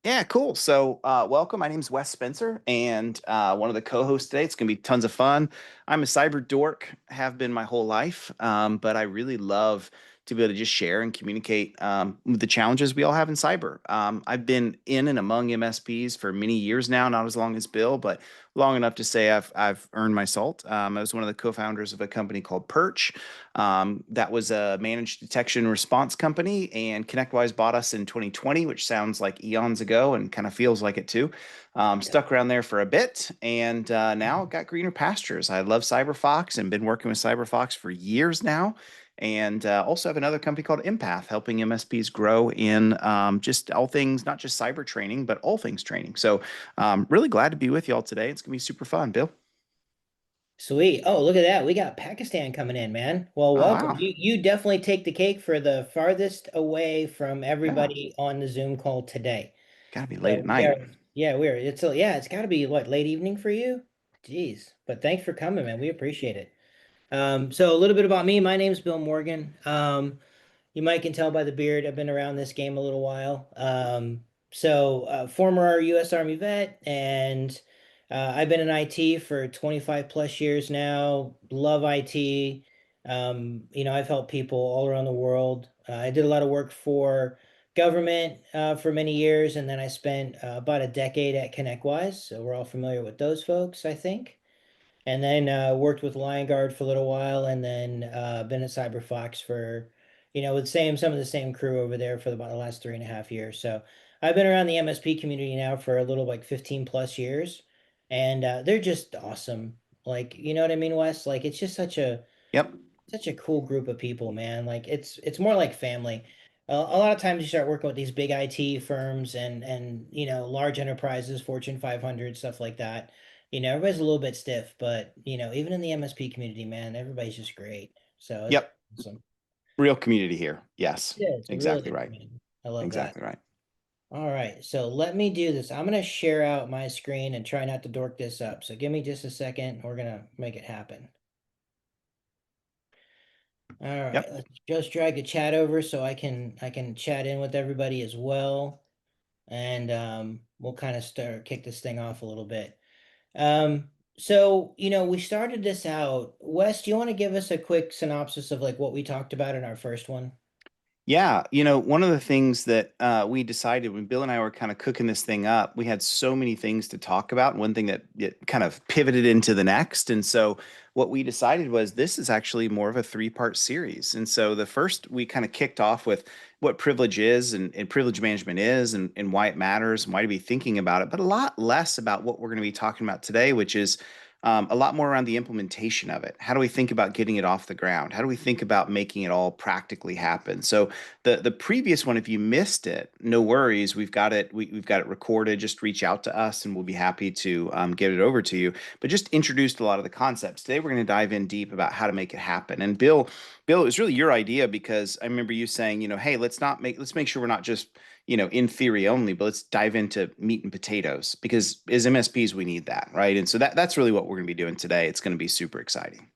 Yeah, cool. So, welcome. My name's Wes Spencer, and one of the co-hosts today. It's going to be tons of fun. I'm a cyber dork, have been my whole life, but I really love to be able to just share and communicate the challenges we all have in cyber. I've been in and among MSPs for many years now, not as long as Bill, but long enough to say I've earned my salt. I was one of the co-founders of a company called Perch. That was a managed detection response company, and ConnectWise bought us in 2020, which sounds like eons ago and kind of feels like it too. Yeah. Stuck around there for a bit, and now got greener pastures. I love CyberFox and been working with CyberFox for years now. And also have another company called Empath, helping MSPs grow in just all things, not just cyber training, but all things training. So, really glad to be with you all today. It's gonna be super fun, Bill. Sweet. Oh, look at that. We got Pakistan coming in, man. Well, Oh welcome. wow, You definitely take the cake for the farthest away from yeah, everybody on the Zoom call today. gotta be late So at we night. are, yeah, it's got to be what, late evening for you? Jeez. But thanks for coming, man. We appreciate it. So a little bit about me. My name's Bill Morgan. You might can tell by the beard, I've been around this game a little while. Former U.S. Army vet, and I've been in IT for 25 plus years now. Love IT. I've helped people all around the world. I did a lot of work for government for many years, and then I spent about a decade at ConnectWise. So we're all familiar with those folks, I think. And then worked with Lion Guard for a little while, and then been at CyberFox for, with some of the same crew over there for about the last 3.5 years. So I've been around the MSP community now for a little like 15 plus years, and they're just awesome. Like, you know what I mean, Wes? Like, it's just Yep. such a cool group of people, man. Like, it's more like family. A lot of times you start working with these big IT firms and large enterprises, Fortune 500, stuff like that. Everybody's a little bit stiff, but even in the MSP community, man, everybody's just great. So it's Yep. awesome. Real community here. Yes. Yeah, it really Exactly is, right. man. I love that. Exactly right. All right, so let me do this. I'm gonna share out my screen and try not to dork this up. So give me just a second. We're gonna make it happen. All right, Yep. let's just drag the chat over so I can chat in with everybody as well, and we'll kind of start kick this thing off a little bit. We started this out. Wes, do you want to give us a quick synopsis of like what we talked about in our first one? Yeah, one of the things that we decided when Bill and I were kind of cooking this thing up, we had so many things to talk about. And one thing that it kind of pivoted into the next. And so what we decided was this is actually more of a three-part series. And so the first we kind of kicked off with what privilege is and privilege management is and why it matters and why to be thinking about it, but a lot less about what we're going to be talking about today, which is a lot more around the implementation of it. How do we think about getting it off the ground? How do we think about making it all practically happen? So the previous one, if you missed it, no worries. We've got it. We've got it recorded. Just reach out to us, and we'll be happy to get it over to you. But just introduced a lot of the concepts. Today, we're going to dive in deep about how to make it happen. And Bill, it was really your idea because I remember you saying, hey, let's make sure we're not just in theory only, but let's dive into meat and potatoes because as MSPs, we need that, right? And so that's really what we're going to be doing today. It's going to be super exciting.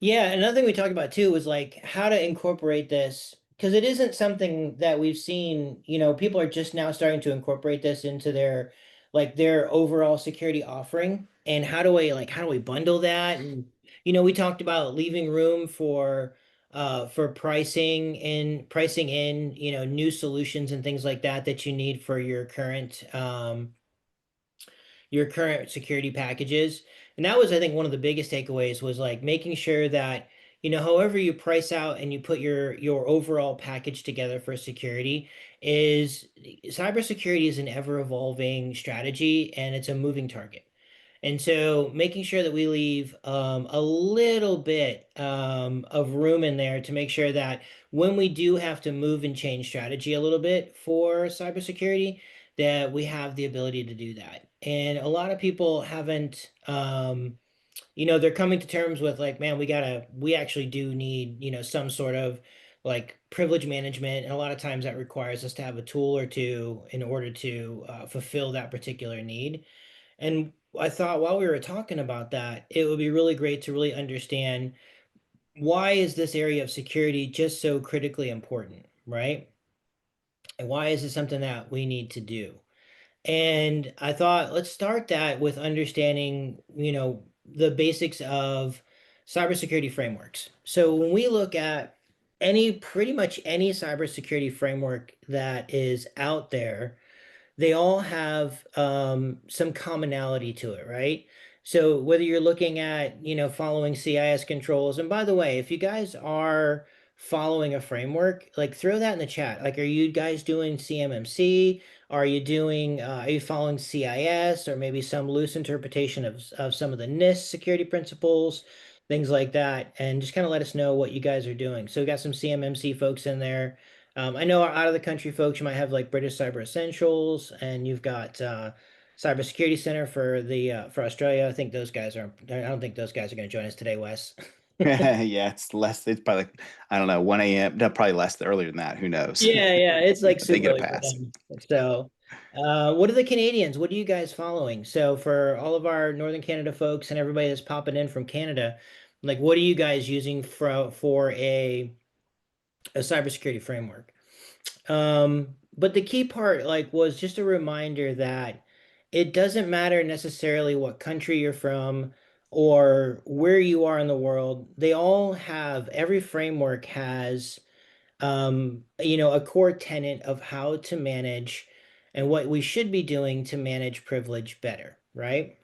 Yeah, another thing we talked about too was like how to incorporate this because it isn't something that we've seen, people are just now starting to incorporate this into their overall security offering. And how do we bundle that? And we talked about leaving room for pricing in, new solutions and things like that that you need for your current security packages. And that was, I think, one of the biggest takeaways was like making sure that, however you price out and you put your overall package together for security is cybersecurity is an ever evolving strategy and it's a moving target. And so making sure that we leave a little bit of room in there to make sure that when we do have to move and change strategy a little bit for cybersecurity, that we have the ability to do that. And a lot of people haven't, they're coming to terms with like, man, we actually do need, some sort of like privilege management. And a lot of times that requires us to have a tool or two in order to fulfill that particular need. And I thought while we were talking about that, it would be really great to really understand why is this area of security just so critically important, right? And why is it something that we need to do? And I thought, let's start that with understanding, the basics of cybersecurity frameworks. So when we look at pretty much any cybersecurity framework that is out there, they all have some commonality to it, right? So whether you're looking at, following CIS controls, and by the way, if you guys are following a framework, like throw that in the chat. Like, are you guys doing CMMC? Are you following CIS or maybe some loose interpretation of some of the NIST security principles, things like that, and just kind of let us know what you guys are doing. So we got some CMMC folks in there. I know our out of the country folks, you might have like British Cyber Essentials, and you've got Cybersecurity Center for Australia. I think those guys are. I don't think those guys are going to join us today, Wes. Yeah, it's less. It's probably like, I don't know, 1 a.m. No, probably less earlier than that. Who knows? Yeah, yeah, it's like They super get a early for pass. them. So, what are the Canadians? What are you guys following? So, for all of our Northern Canada folks and everybody that's popping in from Canada, like, what are you guys using for a cybersecurity framework? But the key part, like, was just a reminder that it doesn't matter necessarily what country you're from or where you are in the world. Every framework has, a core tenet of how to manage and what we should be doing to manage privilege better, right?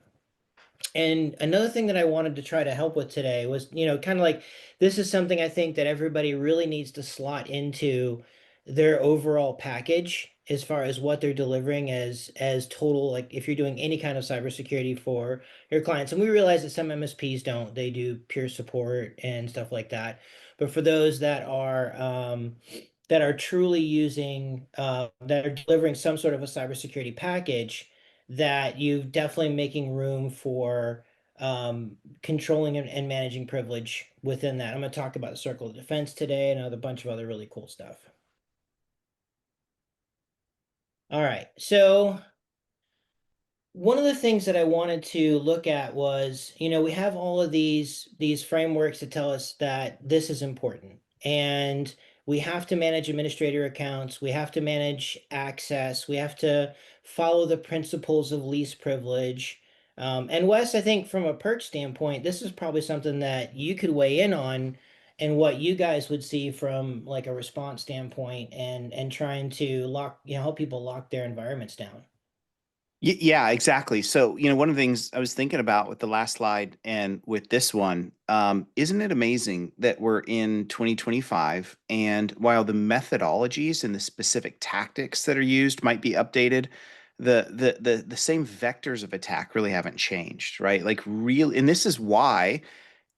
And another thing that I wanted to try to help with today was, kind of like this is something I think that everybody really needs to slot into their overall package as far as what they're delivering as total, like if you're doing any kind of cybersecurity for your clients. And we realize that some MSPs don't, they do peer support and stuff like that. But for those that are truly that are delivering some sort of a cybersecurity package, that you definitely making room for controlling and managing privilege within that. I'm going to talk about the circle of defense today and a bunch of other really cool stuff. All right. So one of the things that I wanted to look at was, we have all of these frameworks that tell us that this is important. And we have to manage administrator accounts, we have to manage access, we have to follow the principles of least privilege. And Wes, I think from a perch standpoint, this is probably something that you could weigh in on and what you guys would see from like a response standpoint and trying to help people lock their environments down. Yeah, exactly. So, one of the things I was thinking about with the last slide and with this one, isn't it amazing that we're in 2025 and while the methodologies and the specific tactics that are used might be updated, the same vectors of attack really haven't changed, right? Like real, and this is why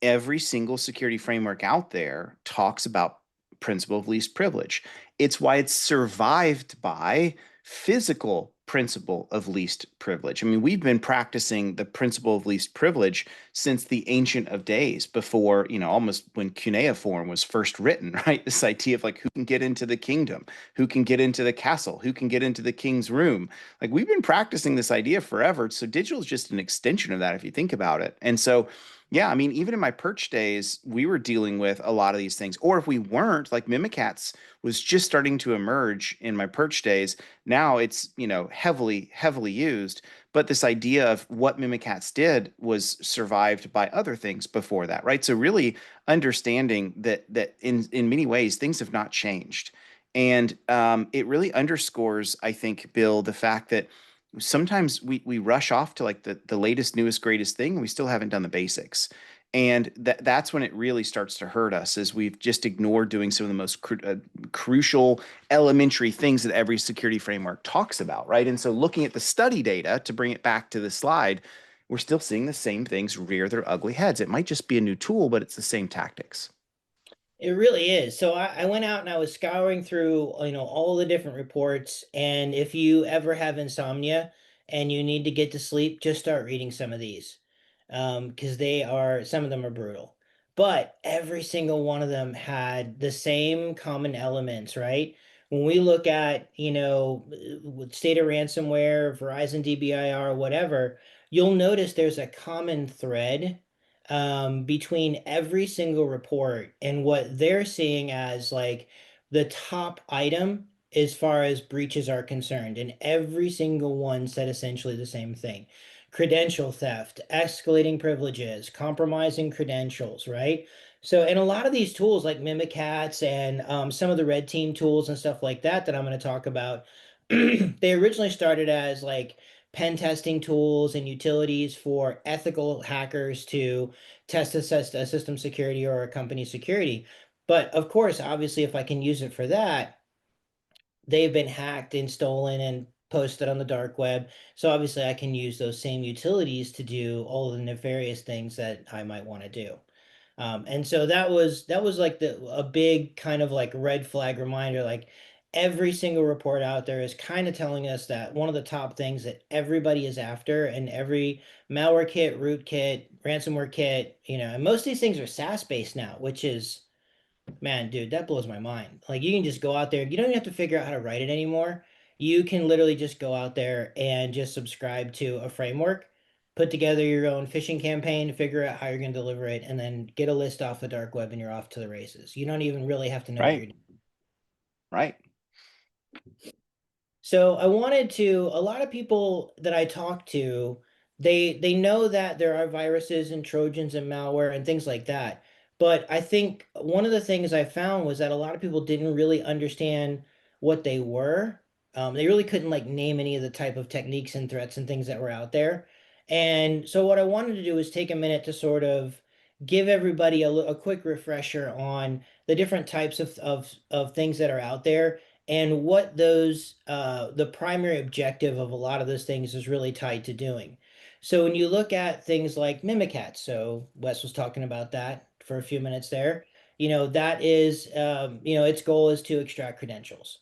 every single security framework out there talks about principle of least privilege. It's why it's survived by physical principle of least privilege. I mean, we've been practicing the principle of least privilege since the ancient of days, before, almost when cuneiform was first written, right? This idea of like who can get into the kingdom, who can get into the castle, who can get into the king's room. Like we've been practicing this idea forever. So digital is just an extension of that if you think about it. And so yeah, I mean, even in my perch days, we were dealing with a lot of these things. Or if we weren't, like Mimikatz was just starting to emerge in my perch days. Now it's, heavily, heavily used. But this idea of what Mimikatz did was survived by other things before that, right? So really understanding that in many ways things have not changed. And it really underscores, I think, Bill, the fact that sometimes we rush off to like the latest newest greatest thing and we still haven't done the basics, and that's when it really starts to hurt us, is we've just ignored doing some of the most crucial elementary things that every security framework talks about, right? And so looking at the study data to bring it back to the slide, we're still seeing the same things rear their ugly heads. It might just be a new tool, but it's the same tactics. It really is. So I went out and I was scouring through, all the different reports. And if you ever have insomnia and you need to get to sleep, just start reading some of these. Because some of them are brutal. But every single one of them had the same common elements, right? When we look at, with state of ransomware, Verizon DBIR, whatever, you'll notice there's a common thread between every single report and what they're seeing as like the top item. as far as breaches are concerned, and every single one said essentially the same thing. Credential theft, escalating privileges, compromising credentials, right? So, and a lot of these tools like Mimikatz and some of the red team tools and stuff like that that I'm going to talk about, they originally started as like pen testing tools and utilities for ethical hackers to test assess a system security or a company security. But of course, obviously, if I can use it for that, they've been hacked and stolen and posted on the dark web. So obviously I can use those same utilities to do all of the nefarious things that I might want to do. And so that was like the a big kind of like red flag reminder. Like every single report out there is kind of telling us that one of the top things that everybody is after, and every malware kit, root kit, ransomware kit, and most of these things are SaaS based now, which is, man, dude, that blows my mind. Like you can just go out there. You don't even have to figure out how to write it anymore. You can literally just go out there and just subscribe to a framework, put together your own phishing campaign, figure out how you're going to deliver it, and then get a list off the dark web and you're off to the races. You don't even really have to know what Right. you're doing. Right. So I wanted to, a lot of people that I talk to, they know that there are viruses and Trojans and malware and things like that. But I think one of the things I found was that a lot of people didn't really understand what they were. They really couldn't like name any of the type of techniques and threats and things that were out there. And so what I wanted to do is take a minute to sort of give everybody a quick refresher on the different types of things that are out there, and what those the primary objective of a lot of those things is really tied to doing. So when you look at things like Mimikatz, so Wes was talking about that for a few minutes there, that is, its goal is to extract credentials.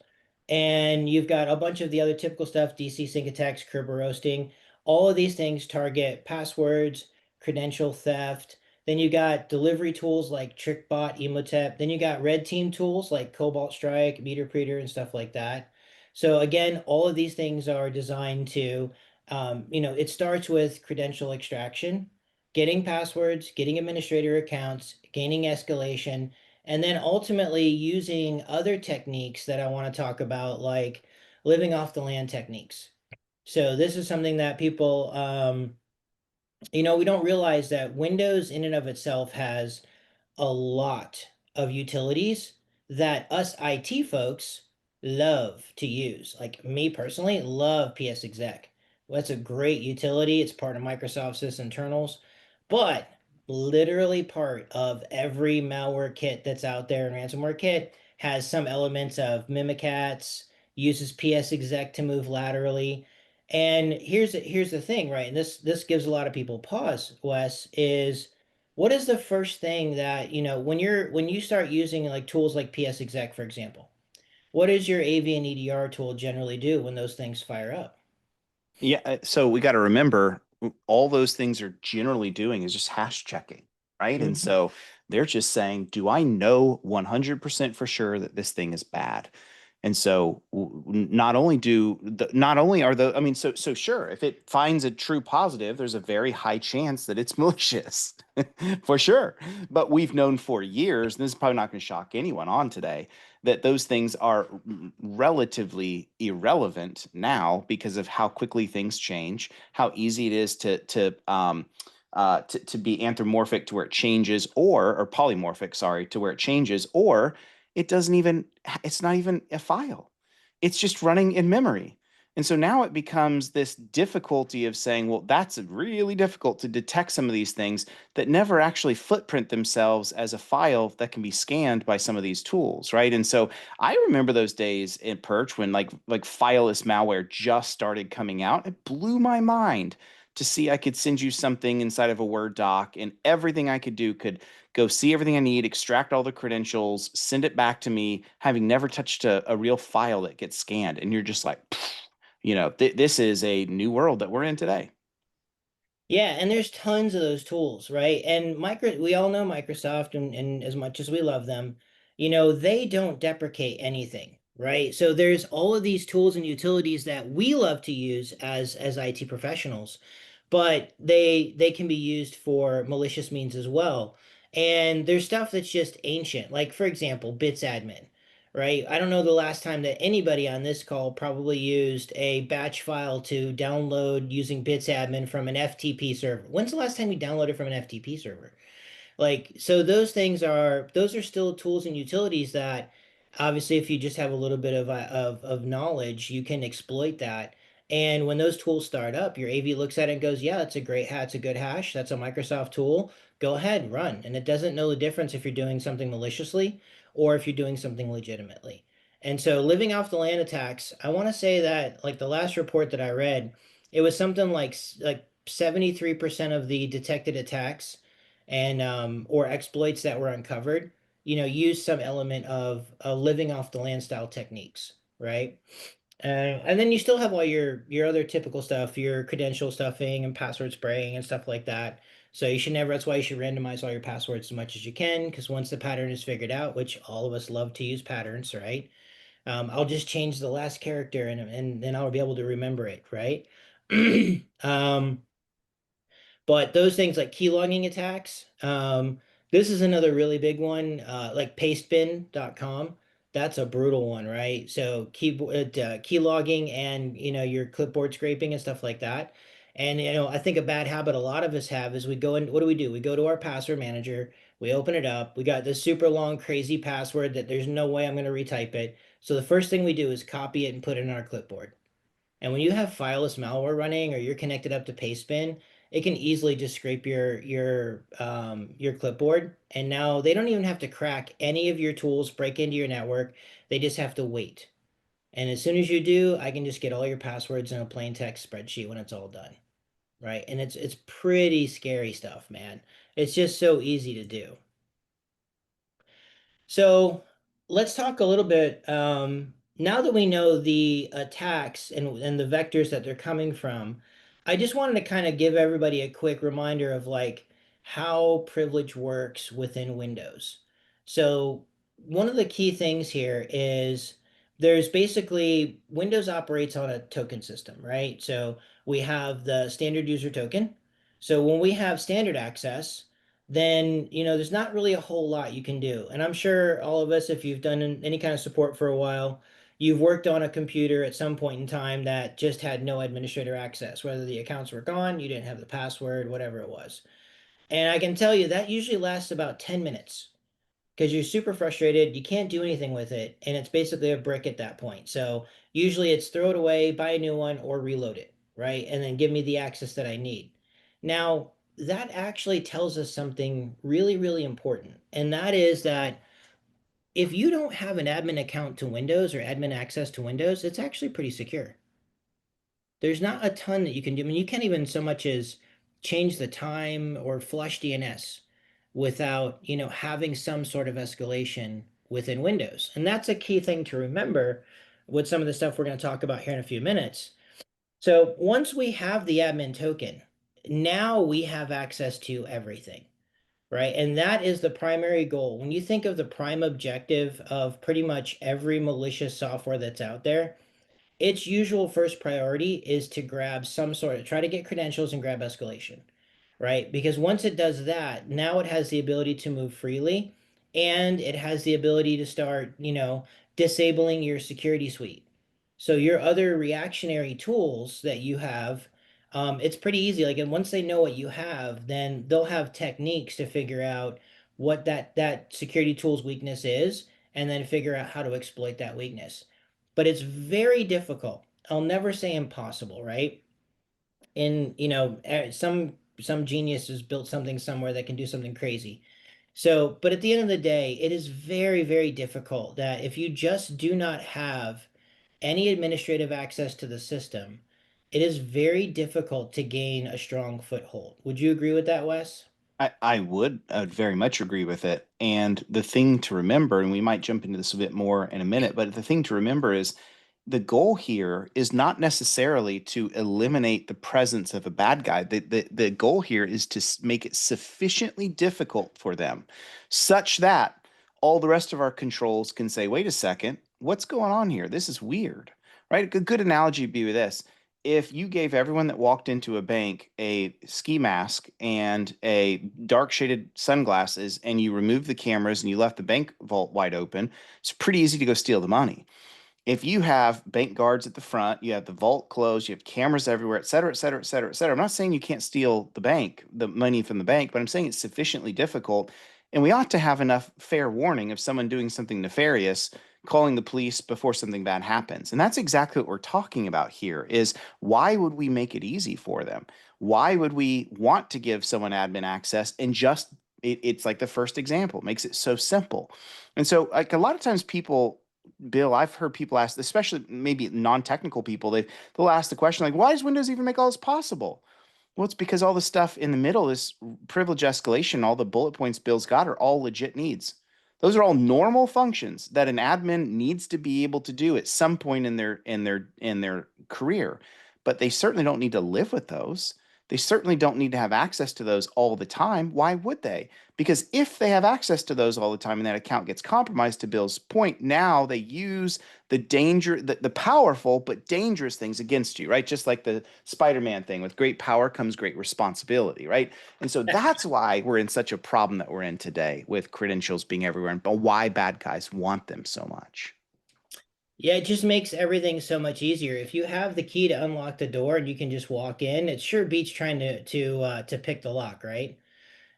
And you've got a bunch of the other typical stuff: DC sync attacks, Kerber roasting. All of these things target passwords, credential theft. Then you got delivery tools like TrickBot, Emotep. Then you got red team tools like Cobalt Strike, MeterPreter, and stuff like that. So again, all of these things are designed to, it starts with credential extraction, getting passwords, getting administrator accounts, gaining escalation, and then ultimately using other techniques that I want to talk about, like living off the land techniques. So this is something that people, we don't realize that Windows in and of itself has a lot of utilities that us IT folks love to use. Like me personally, love PS Exec. Well, that's a great utility. It's part of Microsoft's internals, but literally part of every malware kit that's out there, and ransomware kit has some elements of Mimikatz, uses PS Exec to move laterally. And here's the thing, right? And this gives a lot of people pause, Wes, is what is the first thing that, when you start using like tools like PS Exec, for example, what does your AV and EDR tool generally do when those things fire up? Yeah, so we got to remember all those things are generally doing is just hash checking, right? And Mhm. so they're just saying, do I know 100% for sure that this thing is bad? And so not only are the I mean so sure, if it finds a true positive, there's a very high chance that it's malicious. For sure. But we've known for years, and this is probably not going to shock anyone on today, that those things are relatively irrelevant now because of how quickly things change, how easy it is to be anthropomorphic to where it changes, or polymorphic, sorry, to where it changes, or it doesn't even it's not even a file. It's just running in memory. And so now it becomes this difficulty of saying, well, that's really difficult to detect some of these things that never actually footprint themselves as a file that can be scanned by some of these tools, right? And so I remember those days in Perch when like fileless malware just started coming out. It blew my mind to see I could send you something inside of a Word doc, and everything I could do could go see everything I need, extract all the credentials, send it back to me, having never touched a real file that gets scanned. And you're just like, this is a new world that we're in today. Yeah, and there's tons of those tools, right? And we all know Microsoft, and as much as we love them, they don't deprecate anything, right? So there's all of these tools and utilities that we love to use as IT professionals, but they can be used for malicious means as well. And there's stuff that's just ancient, like for example, Bits Admin. right? I don't know the last time that anybody on this call probably used a batch file to download using bits admin from an FTP server. When's the last time you downloaded from an FTP server? Like, so those are still tools and utilities that obviously if you just have a little bit of knowledge, you can exploit that. And when those tools start up, your AV looks at it and goes, yeah, it's a good hash. That's a Microsoft tool. Go ahead, run. And it doesn't know the difference if you're doing something maliciously or if you're doing something legitimately. And so living off the land attacks, I want to say that like the last report that I read, it was something like 73% of the detected attacks and or exploits that were uncovered, use some element of living off the land style techniques, right? And then you still have all your other typical stuff, your credential stuffing and password spraying and stuff like that. So you should never. That's why you should randomize all your passwords as much as you can, because once the pattern is figured out, which all of us love to use patterns, right? I'll just change the last character and then I'll be able to remember it, right? um, but those things like keylogging attacks, this is another really big one, like pastebin.com. That's a brutal one, right? So keylogging and your clipboard scraping and stuff like that. And I think a bad habit a lot of us have is we go in, what do? We go to our password manager, we open it up, we got this super long, crazy password that there's no way I'm going to retype it. So the first thing we do is copy it and put it in our clipboard. And when you have fileless malware running or you're connected up to Pastebin, it can easily just scrape your clipboard. And now they don't even have to crack any of your tools, break into your network. They just have to wait. And as soon as you do, I can just get all your passwords in a plain text spreadsheet when it's all done. Right. And it's pretty scary stuff, man. It's just so easy to do. So let's talk a little bit. Now that we know the attacks and the vectors that they're coming from, I just wanted to kind of give everybody a quick reminder of like how privilege works within Windows. So one of the key things here is there's basically Windows operates on a token system, right? So we have the standard user token. So when we have standard access, then there's not really a whole lot you can do. And I'm sure all of us, if you've done any kind of support for a while, you've worked on a computer at some point in time that just had no administrator access, whether the accounts were gone, you didn't have the password, whatever it was. And I can tell you that usually lasts about 10 minutes because you're super frustrated. You can't do anything with it. And it's basically a brick at that point. So usually it's throw it away, buy a new one, or reload it, right? And then give me the access that I need. Now, that actually tells us something really, really important. And that is that if you don't have an admin account to Windows or admin access to Windows, it's actually pretty secure. There's not a ton that you can do. I mean, you can't even so much as change the time or flush DNS without, having some sort of escalation within Windows. And that's a key thing to remember with some of the stuff we're going to talk about here in a few minutes. So once we have the admin token, now we have access to everything, right? And that is the primary goal. When you think of the prime objective of pretty much every malicious software that's out there, its usual first priority is to grab some sort of try to get credentials and grab escalation, right? Because once it does that, now it has the ability to move freely and it has the ability to start, disabling your security suite. So your other reactionary tools that you have, it's pretty easy. Like, and once they know what you have, then they'll have techniques to figure out what that security tool's weakness is, and then figure out how to exploit that weakness. But it's very difficult. I'll never say impossible, right? And some genius has built something somewhere that can do something crazy. So, but at the end of the day, it is very, very difficult that if you just do not have any administrative access to the system, it is very difficult to gain a strong foothold. Would you agree with that, Wes? I would very much agree with it. And the thing to remember, and we might jump into this a bit more in a minute, but the thing to remember is the goal here is not necessarily to eliminate the presence of a bad guy. The goal here is to make it sufficiently difficult for them such that all the rest of our controls can say, wait a second, what's going on here? This is weird, right? A good analogy would be with this. if you gave everyone that walked into a bank a ski mask and a dark shaded sunglasses and you removed the cameras and you left the bank vault wide open, it's pretty easy to go steal the money. If you have bank guards at the front, you have the vault closed, you have cameras everywhere, et cetera, et cetera, et cetera, et cetera. I'm not saying you can't steal the bank, the money from the bank, but I'm saying it's sufficiently difficult. And we ought to have enough fair warning of someone doing something nefarious, calling the police before something bad happens. And that's exactly what we're talking about here is why would we make it easy for them? Why would we want to give someone admin access and just it's like the first example, it makes it so simple. And so like a lot of times people Bill, I've heard people ask, especially maybe non-technical people, they'll ask the question like, why does Windows even make all this possible? Well, it's because all the stuff in the middle is privilege escalation. All the bullet points Bill's got are all legit needs. Those are all normal functions that an admin needs to be able to do at some point in their career. But they certainly don't need to live with those. They certainly don't need to have access to those all the time. Why would they? Because if they have access to those all the time and that account gets compromised, to Bill's point, now they use the powerful but dangerous things against you, right? Just like the Spider-Man thing, with great power comes great responsibility, right? And so that's why we're in such a problem that we're in today with credentials being everywhere and why bad guys want them so much. Yeah, it just makes everything so much easier. If you have the key to unlock the door and you can just walk in, it sure beats trying to pick the lock, right?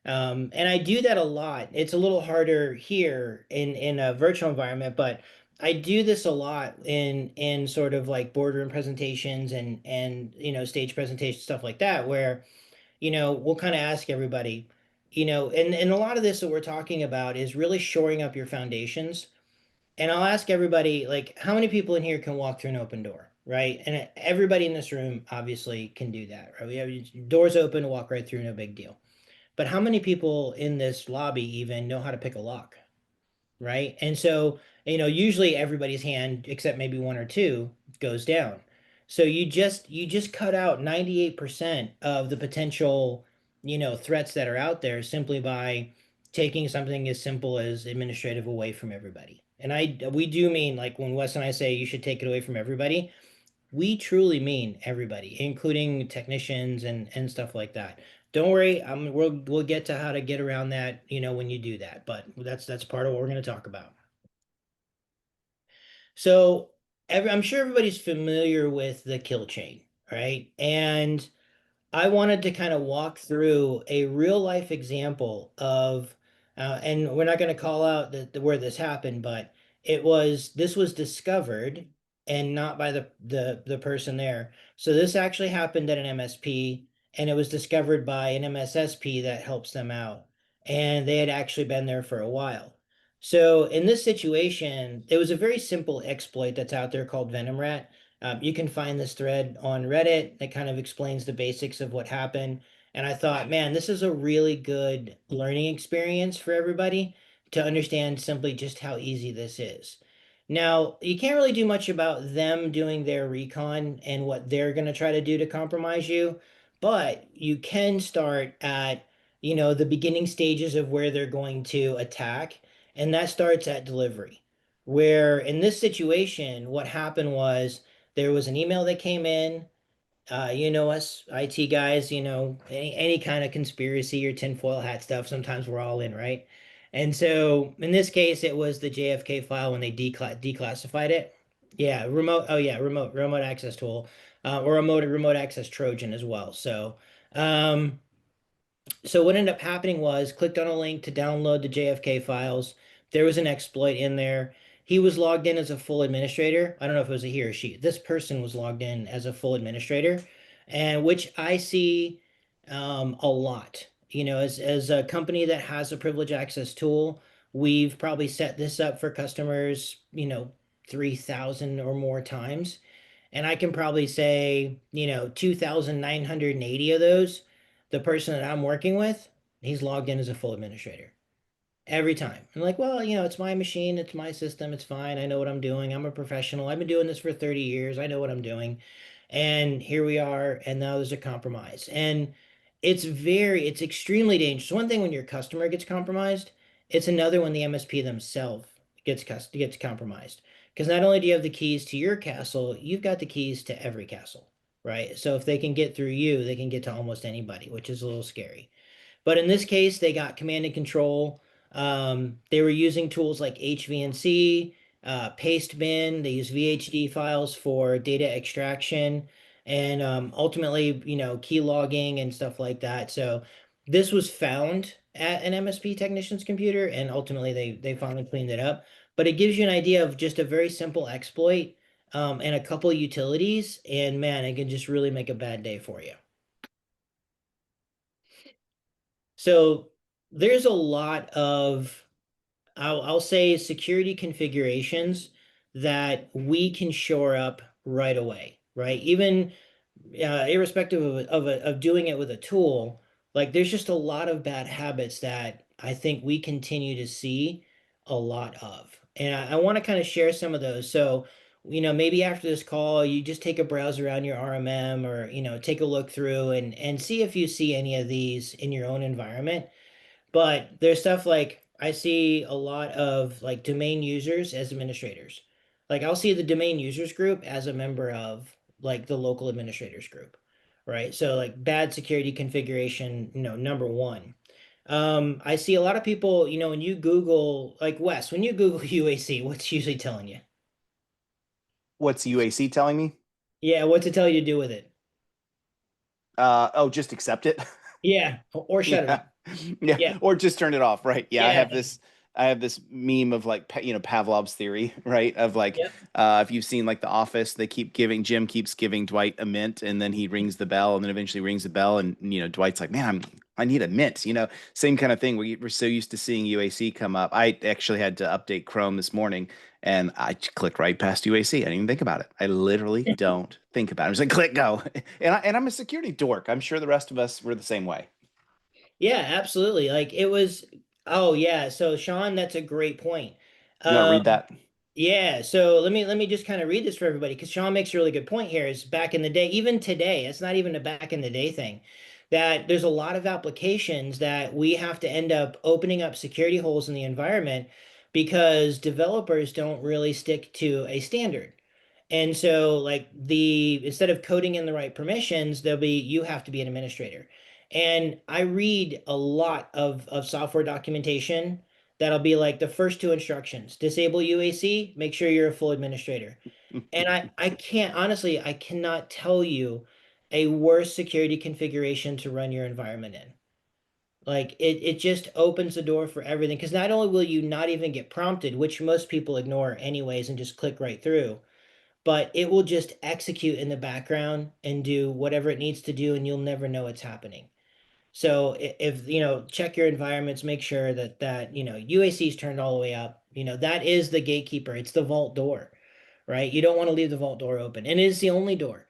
And I do that a lot. It's a little harder here in a virtual environment, but I do this a lot in sort of like boardroom presentations and stage presentations, stuff like that, where we'll kind of ask everybody, and a lot of this that we're talking about is really shoring up your foundations. And I'll ask everybody, like, how many people in here can walk through an open door, right? And everybody in this room obviously can do that, right? We have doors open, walk right through, no big deal. But how many people in this lobby even know how to pick a lock? Right? And so, usually everybody's hand, except maybe one or two, goes down. So you just cut out 98% of the potential, threats that are out there simply by taking something as simple as administrative away from everybody. And we do mean, like, when Wes and I say you should take it away from everybody, we truly mean everybody, including technicians and stuff like that. Don't worry, we'll get to how to get around that, when you do that. But that's part of what we're going to talk about. So I'm sure everybody's familiar with the kill chain, right? And I wanted to kind of walk through a real life example of, and we're not going to call out where this happened, but this was discovered and not by the person there. So this actually happened at an MSP, and it was discovered by an MSSP that helps them out, and they had actually been there for a while. So in this situation, it was a very simple exploit that's out there called Venom Rat. You can find this thread on Reddit that kind of explains the basics of what happened. And I thought, man, this is a really good learning experience for everybody to understand simply just how easy this is. Now, you can't really do much about them doing their recon and what they're going to try to do to compromise you, but you can start at, the beginning stages of where they're going to attack, and that starts at delivery. Where in this situation, what happened was there was an email that came in. Us IT guys, any kind of conspiracy or tinfoil hat stuff, sometimes we're all in, right? And so in this case, it was the JFK file when they declassified it. Yeah, remote access tool, or remote access Trojan as well. Um, so what ended up happening was clicked on a link to download the JFK files. There was an exploit in there. He was logged in as a full administrator. I don't know if it was a he or she. This person was logged in as a full administrator, and which I see a lot. As a company that has a privilege access tool, we've probably set this up for customers, 3,000 or more times. And I can probably say, 2,980 of those, the person that I'm working with, he's logged in as a full administrator every time. I'm like, well, it's my machine, it's my system, it's fine. I know what I'm doing. I'm a professional. I've been doing this for 30 years. I know what I'm doing. And here we are, and now there's a compromise. And it's extremely dangerous. One thing when your customer gets compromised, it's another when the MSP themselves gets compromised. Because not only do you have the keys to your castle, you've got the keys to every castle. right? So if they can get through you, they can get to almost anybody, which is a little scary. But in this case, they got command and control. They were using tools like HVNC, Pastebin. They use VHD files for data extraction and ultimately, key logging and stuff like that. So this was found at an MSP technician's computer, and ultimately they finally cleaned it up. But it gives you an idea of just a very simple exploit and a couple utilities, and man, it can just really make a bad day for you. So there's a lot of, I'll say, security configurations that we can shore up right away, right? Even irrespective of doing it with a tool, like there's just a lot of bad habits that I think we continue to see a lot of. And I want to kind of share some of those. So, maybe after this call, you just take a browse around your RMM or, take a look through and see if you see any of these in your own environment. But there's stuff like I see a lot of like domain users as administrators. Like I'll see the domain users group as a member of like the local administrators group, right? So like bad security configuration, number one. I see a lot of people, when you Google, like Wes, when you Google UAC, what's usually telling you? What's UAC telling me? Yeah, what's it tell you to do with it? Oh, just accept it. Yeah, or shut it Yeah. off. Yeah. Yeah, Or just turn it off. Right. Yeah. yeah, I have this meme of like, Pavlov's theory, right? Of like, yep. if you've seen like The Office, Jim keeps giving Dwight a mint and then he rings the bell and then eventually rings the bell. And, Dwight's like, man, I need a mint, same kind of thing. We're so used to seeing UAC come up. I actually had to update Chrome this morning and I clicked right past UAC. I didn't even think about it. I literally don't think about it. I was like, click go. And I'm a security dork. I'm sure the rest of us were the same way. Yeah, absolutely. Like it was, oh yeah. So Sean, that's a great point. You want to read Um, that? yeah, so let me just kind of read this for everybody because Sean makes a really good point here. Is back in the day, even today, it's not even a back in the day thing, that there's a lot of applications that we have to end up opening up security holes in the environment because developers don't really stick to a standard. And so like instead of coding in the right permissions, you have to be an administrator. And I read a lot of software documentation that'll be like the first two instructions, disable UAC, make sure you're a full administrator. And I can't, honestly, I cannot tell you a worse security configuration to run your environment in. Like it just opens the door for everything. Because not only will you not even get prompted, which most people ignore anyways and just click right through, but it will just execute in the background and do whatever it needs to do, and you'll never know it's happening. So if check your environments, make sure that UAC is turned all the way up. That is the gatekeeper. It's the vault door, right? You don't want to leave the vault door open, and it is the only door.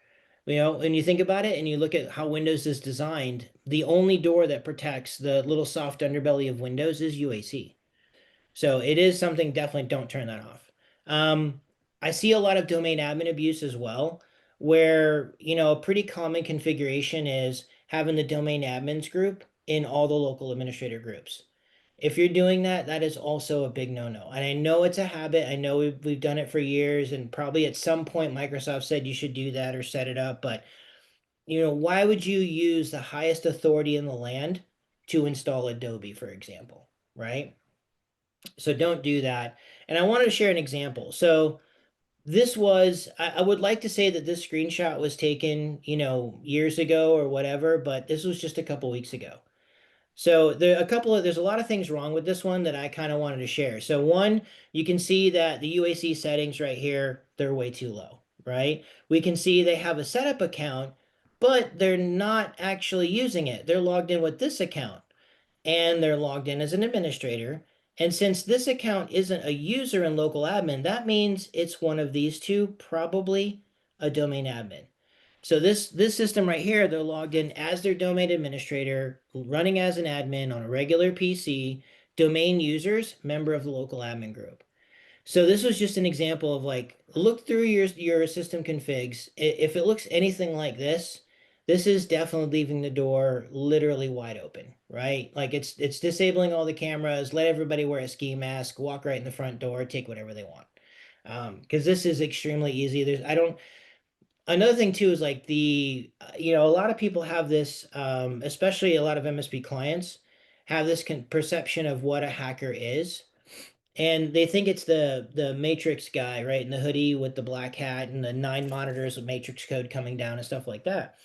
When you think about it and you look at how Windows is designed, the only door that protects the little soft underbelly of Windows is UAC. So it is something, definitely don't turn that off. Um, I see a lot of domain admin abuse as well, where, a pretty common configuration is having the domain admins group in all the local administrator groups. If you're doing that, that is also a big no-no. And I know it's a habit. I know we've done it for years, and probably at some point Microsoft said you should do that or set it up. But, why would you use the highest authority in the land to install Adobe, for example, right? So don't do that. And I wanted to share an example. So I would like to say that this screenshot was taken, years ago or whatever, but this was just a couple weeks ago. So there's a lot of things wrong with this one that I kind of wanted to share. So one, you can see that the UAC settings right here, they're way too low, right? We can see they have a setup account, but they're not actually using it. They're logged in with this account and they're logged in as an administrator. And since this account isn't a user in local admin, that means it's one of these two, probably a domain admin. So this system right here, they're logged in as their domain administrator, running as an admin on a regular PC, domain users, member of the local admin group. So this was just an example of like, look through your system configs. If it looks anything like this is definitely leaving the door literally wide open, right? Like it's disabling all the cameras, let everybody wear a ski mask, walk right in the front door, take whatever they want. Because this is extremely easy. another thing too is like a lot of people have this, especially a lot of MSP clients have this perception of what a hacker is. And they think it's the Matrix guy, right? In the hoodie with the black hat and the 9 monitors of Matrix code coming down and stuff like that.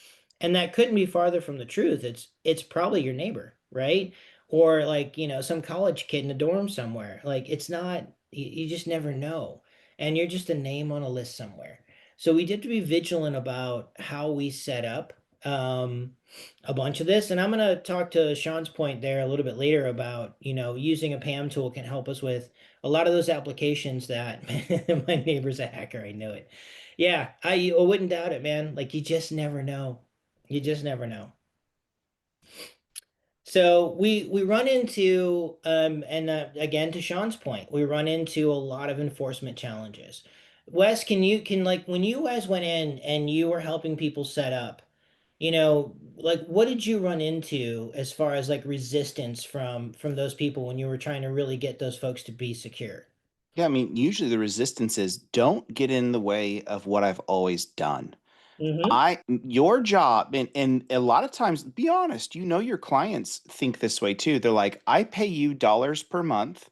And that couldn't be farther from the truth. It's probably your neighbor, right? Or like, some college kid in a dorm somewhere. Like it's not, you just never know. And you're just a name on a list somewhere. So we did to be vigilant about how we set up um a bunch of this. And I'm gonna talk to Sean's point there a little bit later about, using a PAM tool can help us with a lot of those applications that my neighbor's a hacker. I know it. Yeah, I wouldn't doubt it, man. Like you just never know. You just never know. So we run into and again to Sean's point, we run into a lot of enforcement challenges. Wes, can like when you guys went in and you were helping people set up, like what did you run into as far as like resistance from those people when you were trying to really get those folks to be secure? Yeah, I mean, usually the resistance is don't get in the way of what I've always done. Mm-hmm. Your job, and a lot of times, be honest, your clients think this way too. They're like, I pay you dollars per month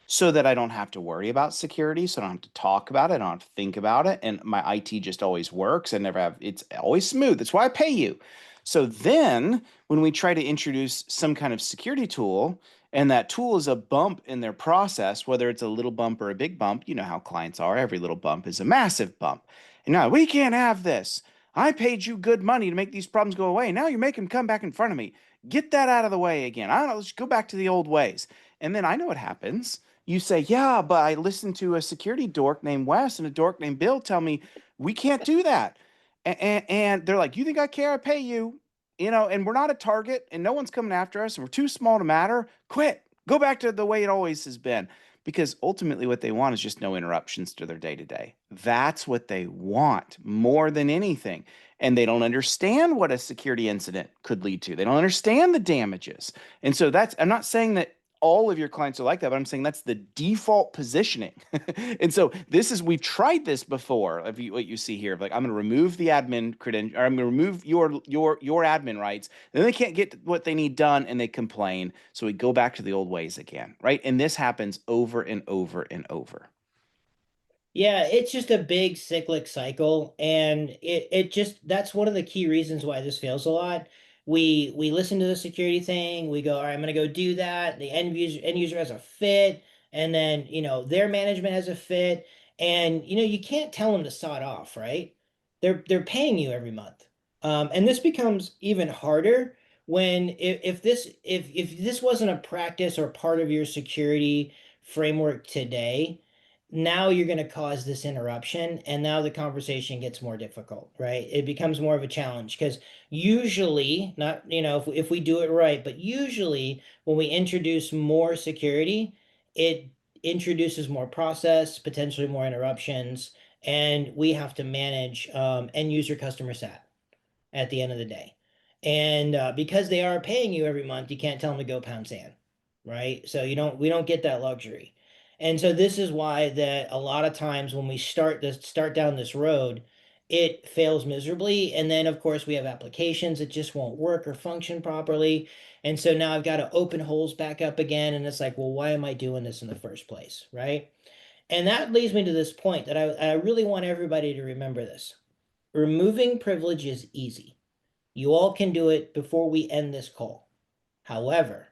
so that I don't have to worry about security, so I don't have to talk about it, I don't have to think about it, and my IT just always works. I never have, it's always smooth. That's why I pay you. So then when we try to introduce some kind of security tool, and that tool is a bump in their process, whether it's a little bump or a big bump, you know how clients are, every little bump is a massive bump. And now we can't have this. I paid you good money to make these problems go away. Now you're making them come back in front of me. Get that out of the way again. I don't know, let's go back to the old ways. And then I know what happens. You say, yeah, but I listened to a security dork named Wes and a dork named Bill tell me we can't do that. And they're like, you think I care? I pay you, and we're not a target and no one's coming after us and we're too small to matter. Quit. Go back to the way it always has been. Because ultimately, what they want is just no interruptions to their day to day. That's what they want more than anything. And they don't understand what a security incident could lead to. They don't understand the damages. And so I'm not saying that all of your clients are like that, but I'm saying that's the default positioning. And so we've tried this before. What you see here, like I'm going to remove the admin credential, or I'm going to remove your admin rights. Then they can't get what they need done, and they complain. So we go back to the old ways again, right? And this happens over and over and over. Yeah, it's just a big cyclic cycle, and it just that's one of the key reasons why this fails a lot. We listen to the security thing, we go, all right, I'm gonna go do that. The end user has a fit, and then their management has a fit, and you can't tell them to sod off, right? They're paying you every month. And this becomes even harder when if this wasn't a practice or part of your security framework today, now you're going to cause this interruption, and now the conversation gets more difficult, right? It becomes more of a challenge because usually, not, if we do it right, but usually when we introduce more security, it introduces more process, potentially more interruptions, and we have to manage end user customer sat at the end of the day. And because they are paying you every month, you can't tell them to go pound sand, right? So we don't get that luxury. And so this is why that a lot of times when we start down this road, it fails miserably. And then of course we have applications that just won't work or function properly. And so now I've got to open holes back up again. And it's like, well, why am I doing this in the first place? Right. And that leads me to this point that I really want everybody to remember this. Removing privilege is easy. You all can do it before we end this call. However,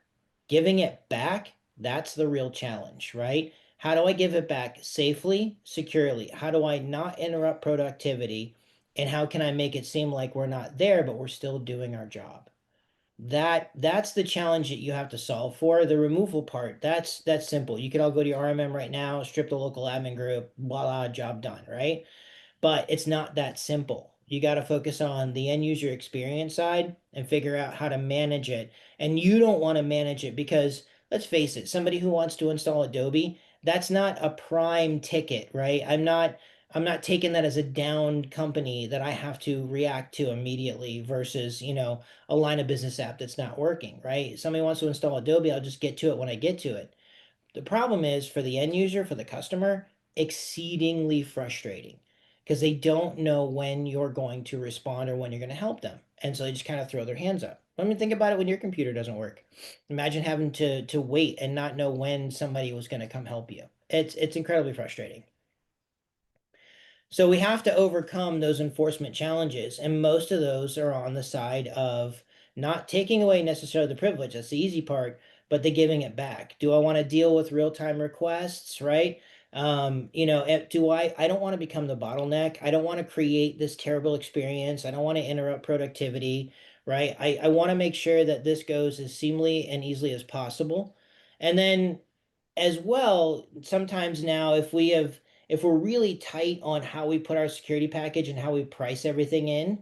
giving it back, that's the real challenge, right? How do I give it back safely, securely? How do I not interrupt productivity? And how can I make it seem like we're not there, but we're still doing our job? That's the challenge that you have to solve for. The removal part, that's simple. You could all go to your RMM right now, strip the local admin group, voila, job done, right? But it's not that simple. You got to focus on the end user experience side and figure out how to manage it. And you don't want to manage it because let's face it, somebody who wants to install Adobe, that's not a prime ticket, right? I'm not taking that as a down company that I have to react to immediately versus, a line of business app that's not working, right? Somebody wants to install Adobe, I'll just get to it when I get to it. The problem is for the end user, for the customer, exceedingly frustrating because they don't know when you're going to respond or when you're going to help them. And so they just kind of throw their hands up. I mean, think about it when your computer doesn't work. Imagine having to wait and not know when somebody was going to come help you. It's incredibly frustrating. So we have to overcome those enforcement challenges, and most of those are on the side of not taking away necessarily the privilege. That's the easy part, but the giving it back. Do I want to deal with real-time requests, right? Do I don't want to become the bottleneck. I don't want to create this terrible experience. I don't want to interrupt productivity, right? I want to make sure that this goes as seamlessly and easily as possible. And then as well, sometimes now if we're really tight on how we put our security package and how we price everything in,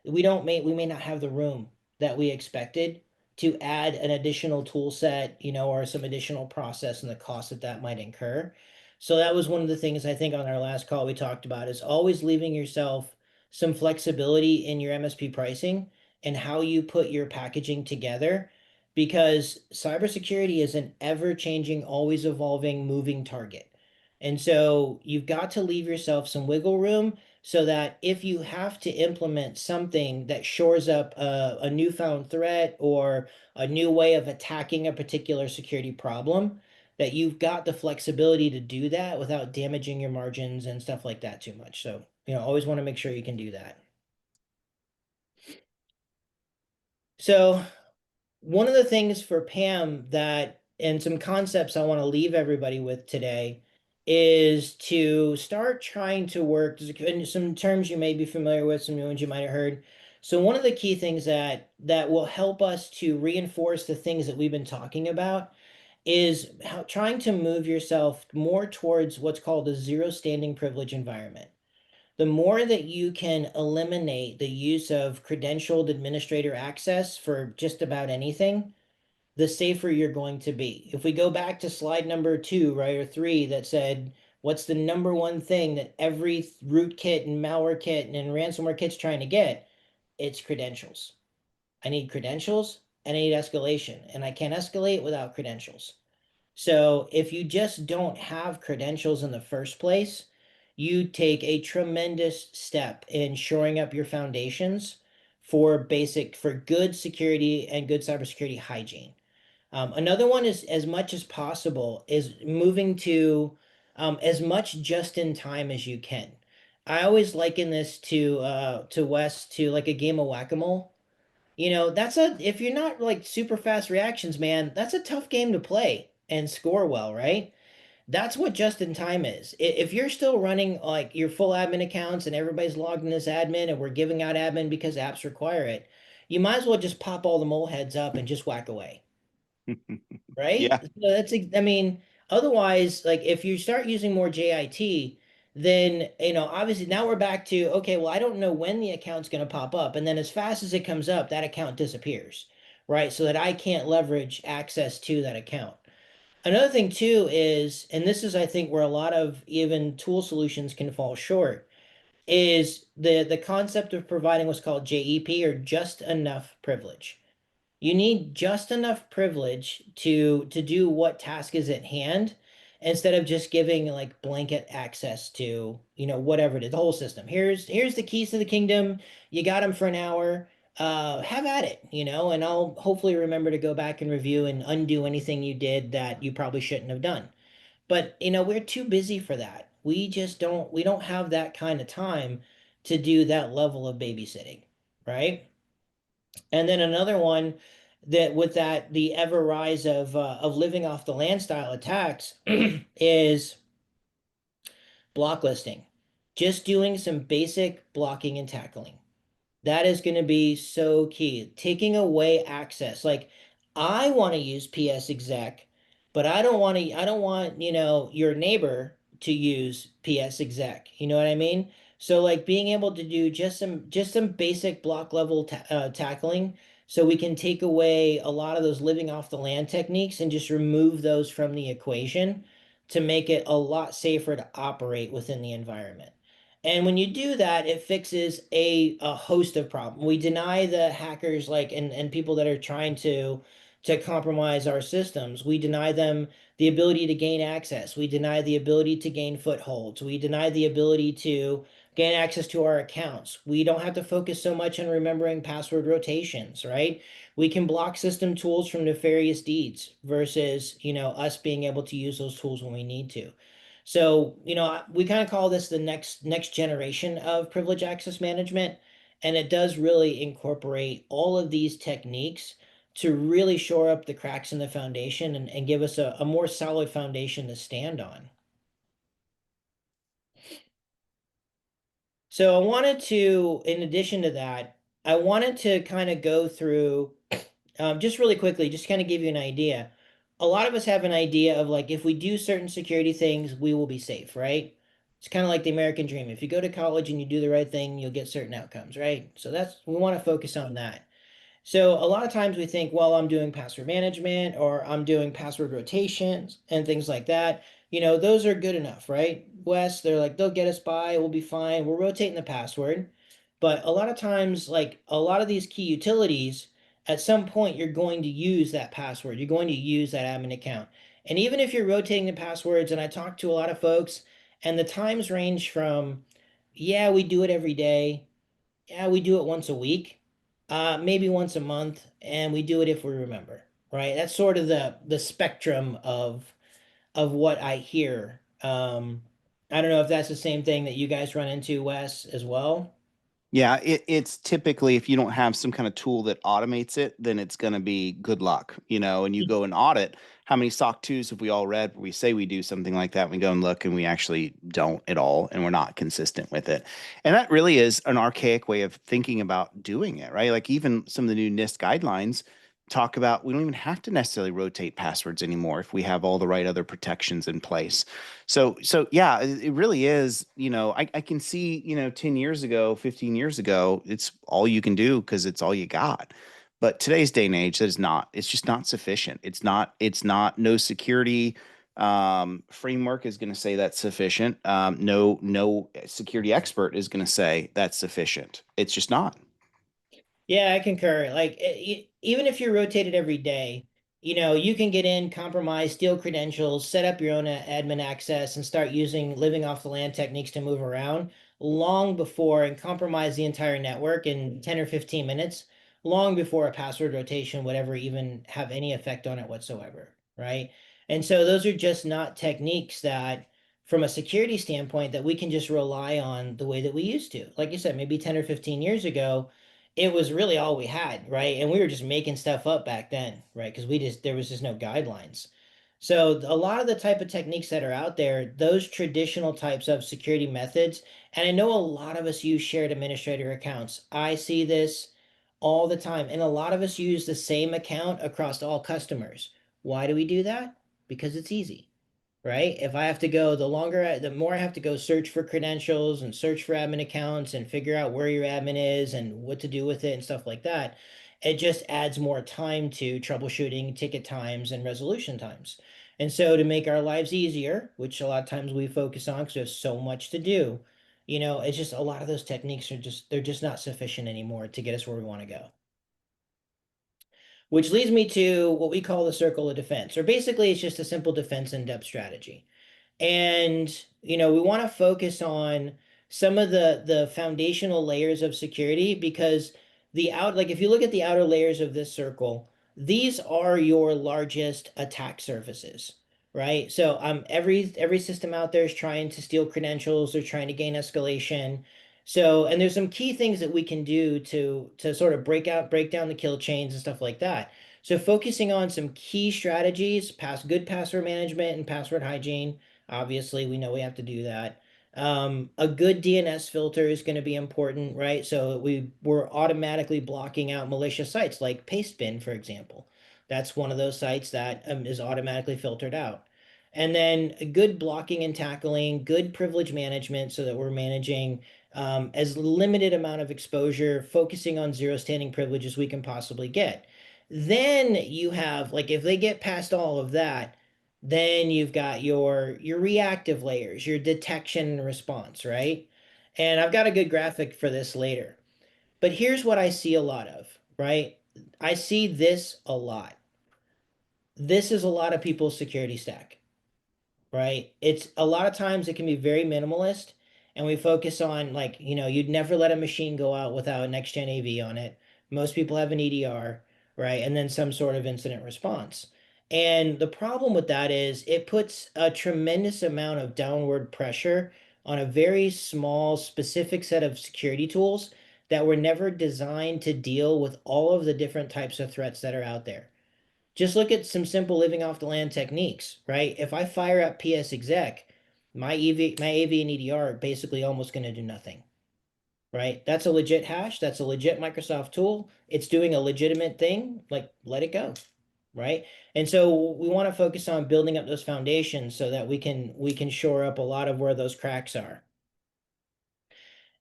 we may not have the room that we expected to add an additional tool set, or some additional process and the cost that that might incur. So that was one of the things I think on our last call we talked about is always leaving yourself some flexibility in your MSP pricing and how you put your packaging together because cybersecurity is an ever-changing, always evolving, moving target. And so you've got to leave yourself some wiggle room so that if you have to implement something that shores up a newfound threat or a new way of attacking a particular security problem, that you've got the flexibility to do that without damaging your margins and stuff like that too much. So, always want to make sure you can do that. So one of the things for Pam that, and some concepts I want to leave everybody with today is to start trying to work, and some terms you may be familiar with, some new ones you might have heard. So one of the key things that will help us to reinforce the things that we've been talking about is trying to move yourself more towards what's called a zero standing privilege environment. The more that you can eliminate the use of credentialed administrator access for just about anything, the safer you're going to be. If we go back to slide number 2, right, or 3 that said, what's the number one thing that every rootkit and malware kit and ransomware kit's trying to get? It's credentials. I need credentials and I need escalation, and I can't escalate without credentials. So if you just don't have credentials in the first place, you take a tremendous step in shoring up your foundations for good security and good cybersecurity hygiene. Another one is as much as possible is moving to as much just in time as you can. I always liken this to Wes to like a game of whack-a-mole. That's a if you're not like super fast reactions, man, that's a tough game to play and score well, right? That's what just in time is. If you're still running like your full admin accounts and everybody's logged in as admin and we're giving out admin because apps require it, you might as well just pop all the mole heads up and just whack away, right? Yeah. So I mean, otherwise, like if you start using more JIT, then, obviously now we're back to, okay, well, I don't know when the account's going to pop up. And then as fast as it comes up, that account disappears, right? So that I can't leverage access to that account. Another thing too is, and this is, I think, where a lot of even tool solutions can fall short, is the concept of providing what's called JEP or just enough privilege. You need just enough privilege to do what task is at hand instead of just giving like blanket access to, whatever it is, the whole system. Here's the keys to the kingdom. You got them for an hour. Have at it, and I'll hopefully remember to go back and review and undo anything you did that you probably shouldn't have done. But, we're too busy for that. We don't have that kind of time to do that level of babysitting, right? And then another one that with that the ever rise of living off the land style attacks is blocklisting. Just doing some basic blocking and tackling. That is going to be so key. Taking away access. Like I want to use PS exec, but I don't want, your neighbor to use PS exec. You know what I mean? So like being able to do just some basic block level tackling so we can take away a lot of those living off the land techniques and just remove those from the equation to make it a lot safer to operate within the environment. And when you do that, it fixes a host of problems. We deny the hackers like and people that are trying to compromise our systems. We deny them the ability to gain access. We deny the ability to gain footholds. We deny the ability to gain access to our accounts. We don't have to focus so much on remembering password rotations, right? We can block system tools from nefarious deeds versus, us being able to use those tools when we need to. So, we kind of call this the next generation of privilege access management, and it does really incorporate all of these techniques to really shore up the cracks in the foundation and give us a more solid foundation to stand on. So I wanted to, in addition to that, I wanted to kind of go through just really quickly, just kind of give you an idea. A lot of us have an idea of like if we do certain security things, we will be safe, right? It's kind of like the American dream. If you go to college and you do the right thing, you'll get certain outcomes, right? So we want to focus on that. So a lot of times we think, well, I'm doing password management or I'm doing password rotations and things like that. Those are good enough, right? Wes, they're like, they'll get us by, we'll be fine. We're rotating the password. But a lot of times, like a lot of these key utilities, at some point, you're going to use that password. You're going to use that admin account. And even if you're rotating the passwords, and I talk to a lot of folks, and the times range from, yeah, we do it every day. Yeah, we do it once a week, maybe once a month, and we do it if we remember, right? That's sort of the spectrum of what I hear. I don't know if that's the same thing that you guys run into, Wes, as well. Yeah, it's typically if you don't have some kind of tool that automates it, then it's going to be good luck, and you go and audit how many SOC 2s have we all read where we say we do something like that. We go and look and we actually don't at all, and we're not consistent with it. And that really is an archaic way of thinking about doing it, right? Like even some of the new NIST guidelines talk about we don't even have to necessarily rotate passwords anymore if we have all the right other protections in place. So yeah, it really is, I can see, 10 years ago, 15 years ago, it's all you can do because it's all you got. But today's day and age, that is not, it's just not sufficient. It's not no security framework is going to say that's sufficient. No security expert is going to say that's sufficient. It's just not. Yeah, I concur. Like, even if you're rotated every day, you can get in, compromise, steal credentials, set up your own admin access, and start using living off the land techniques to move around long before and compromise the entire network in 10 or 15 minutes, long before a password rotation would ever even have any effect on it whatsoever, right? And so those are just not techniques that, from a security standpoint, that we can just rely on the way that we used to. Like you said, maybe 10 or 15 years ago it was really all we had, right? And we were just making stuff up back then, right? Because there was just no guidelines. So a lot of the type of techniques that are out there, those traditional types of security methods, and I know a lot of us use shared administrator accounts. I see this all the time, and a lot of us use the same account across all customers. Why do we do that? Because it's easy, right? If I have to go, the more I have to go search for credentials and search for admin accounts and figure out where your admin is and what to do with it and stuff like that, it just adds more time to troubleshooting, ticket times, and resolution times. And so to make our lives easier, which a lot of times we focus on because there's so much to do, it's just a lot of those techniques they're just not sufficient anymore to get us where we want to go. Which leads me to what we call the circle of defense, or basically it's just a simple defense in depth strategy. And we want to focus on some of the foundational layers of security because like if you look at the outer layers of this circle, these are your largest attack surfaces, right? So every system out there is trying to steal credentials, they're trying to gain escalation. So, and there's some key things that we can do to sort of break down the kill chains and stuff like that. So focusing on some key strategies, good password management and password hygiene. Obviously, we know we have to do that. A good DNS filter is going to be important, right? So we're automatically blocking out malicious sites like Pastebin, for example. That's one of those sites that is automatically filtered out. And then good blocking and tackling, good privilege management so that we're managing as limited amount of exposure, focusing on zero standing privilege as we can possibly get. Then you have, like, if they get past all of that, then you've got your reactive layers, your detection and response, right? And I've got a good graphic for this later. But here's what I see a lot of, right? I see this a lot. This is a lot of people's security stack, right? It's a lot of times it can be very minimalist. and we focus on like, you'd never let a machine go out without a next gen AV on it. Most people have an EDR, right? And then some sort of incident response. And the problem with that is it puts a tremendous amount of downward pressure on a very small, specific set of security tools that were never designed to deal with all of the different types of threats that are out there. Just look at some simple living off the land techniques, right? If I fire up PS exec, my AV and EDR are basically almost going to do nothing, right? That's a legit hash. That's a legit Microsoft tool. It's doing a legitimate thing. Like, let it go, right? And so we want to focus on building up those foundations so that we can shore up a lot of where those cracks are.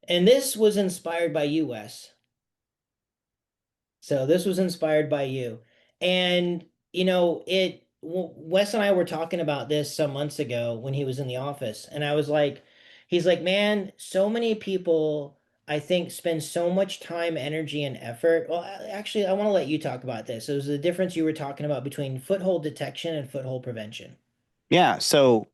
And this was inspired by you, Wes. So this was inspired by you. And, Wes and I were talking about this some months ago when he was in the office. And I was like, he's like, man, so many people, I think, spend so much time, energy, and effort. Well, actually, I want to let you talk about this. It was the difference you were talking about between foothold detection and foothold prevention. Yeah, so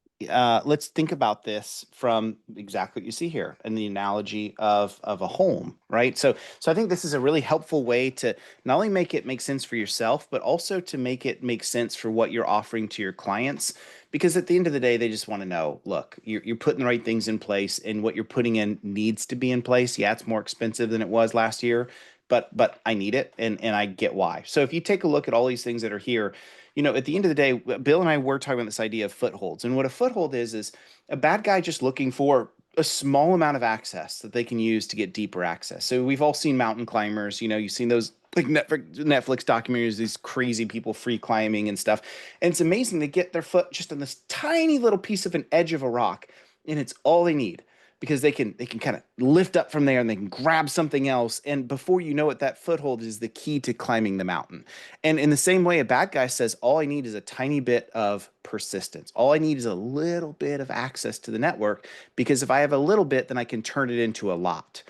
let's think about this from exactly what you see here in the analogy of a home, right? So I think this is a really helpful way to not only make it make sense for yourself, but also to make it make sense for what you're offering to your clients. Because at the end of the day, they just want to know, look, you're putting the right things in place, and what you're putting in needs to be in place. Yeah, it's more expensive than it was last year, but I need it, and I get why. So if you take a look at all these things that are here, at the end of the day, Bill and I were talking about this idea of footholds. And what a foothold is a bad guy just looking for a small amount of access that they can use to get deeper access. So we've all seen mountain climbers, you've seen those like Netflix documentaries, these crazy people free climbing and stuff. And it's amazing to get their foot just on this tiny little piece of an edge of a rock, and it's all they need because they can kind of lift up from there and they can grab something else, and before you know it, that foothold is the key to climbing the mountain. And in the same way, a bad guy says, all I need is a tiny bit of persistence. All I need is a little bit of access to the network, because if I have a little bit, then I can turn it into a lot.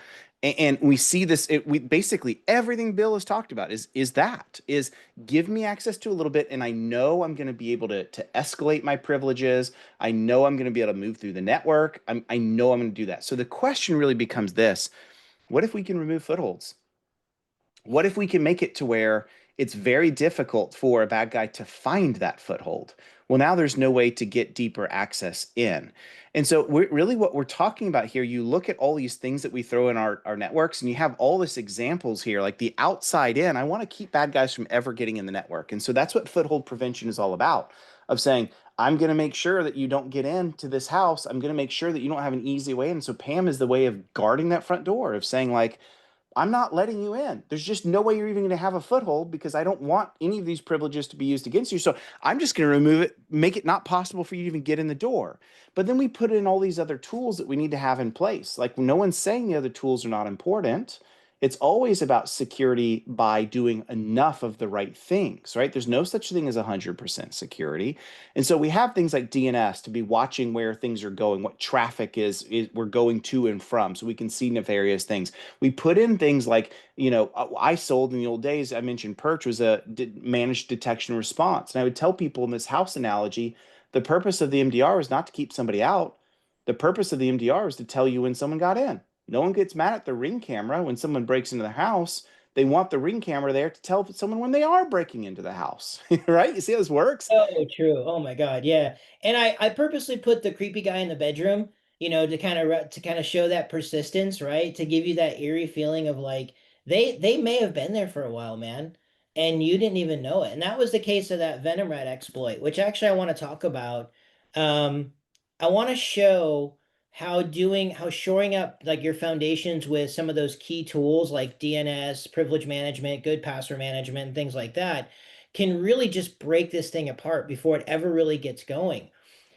And we see this, we basically everything Bill has talked about is give me access to a little bit, and I know I'm going to be able to escalate my privileges. I know I'm going to be able to move through the network. I know I'm going to do that. So the question really becomes this: what if we can remove footholds? What if we can make it to where it's very difficult for a bad guy to find that foothold? Well, now there's no way to get deeper access in. And so, really, what we're talking about here, you look at all these things that we throw in our networks, and you have all this examples here, like the outside in. I want to keep bad guys from ever getting in the network. And so, that's what foothold prevention is all about, of saying, I'm going to make sure that you don't get into this house. I'm going to make sure that you don't have an easy way. And so, Pam is the way of guarding that front door, of saying, like, I'm not letting you in. There's just no way you're even going to have a foothold, because I don't want any of these privileges to be used against you. So I'm just going to remove it, make it not possible for you to even get in the door. But then we put in all these other tools that we need to have in place. Like, no one's saying the other tools are not important. It's always about security by doing enough of the right things, right? There's no such thing as 100% security. And so we have things like DNS to be watching where things are going, what traffic is we're going to and from, so we can see nefarious things. We put in things like, I sold in the old days, I mentioned Perch was a managed detection response. And I would tell people in this house analogy, the purpose of the MDR is not to keep somebody out. The purpose of the MDR is to tell you when someone got in. No one gets mad at the Ring camera when someone breaks into the house. They want the Ring camera there to tell someone when they are breaking into the house, right? You see how this works? Oh, true. Oh my God, yeah. And I purposely put the creepy guy in the bedroom, to kind of show that persistence, right? To give you that eerie feeling of like they may have been there for a while, man, and you didn't even know it. And that was the case of that Venom Rat exploit, which actually I want to talk about. Um, I want to show how shoring up like your foundations with some of those key tools like DNS, privilege management, good password management, and things like that can really just break this thing apart before it ever really gets going.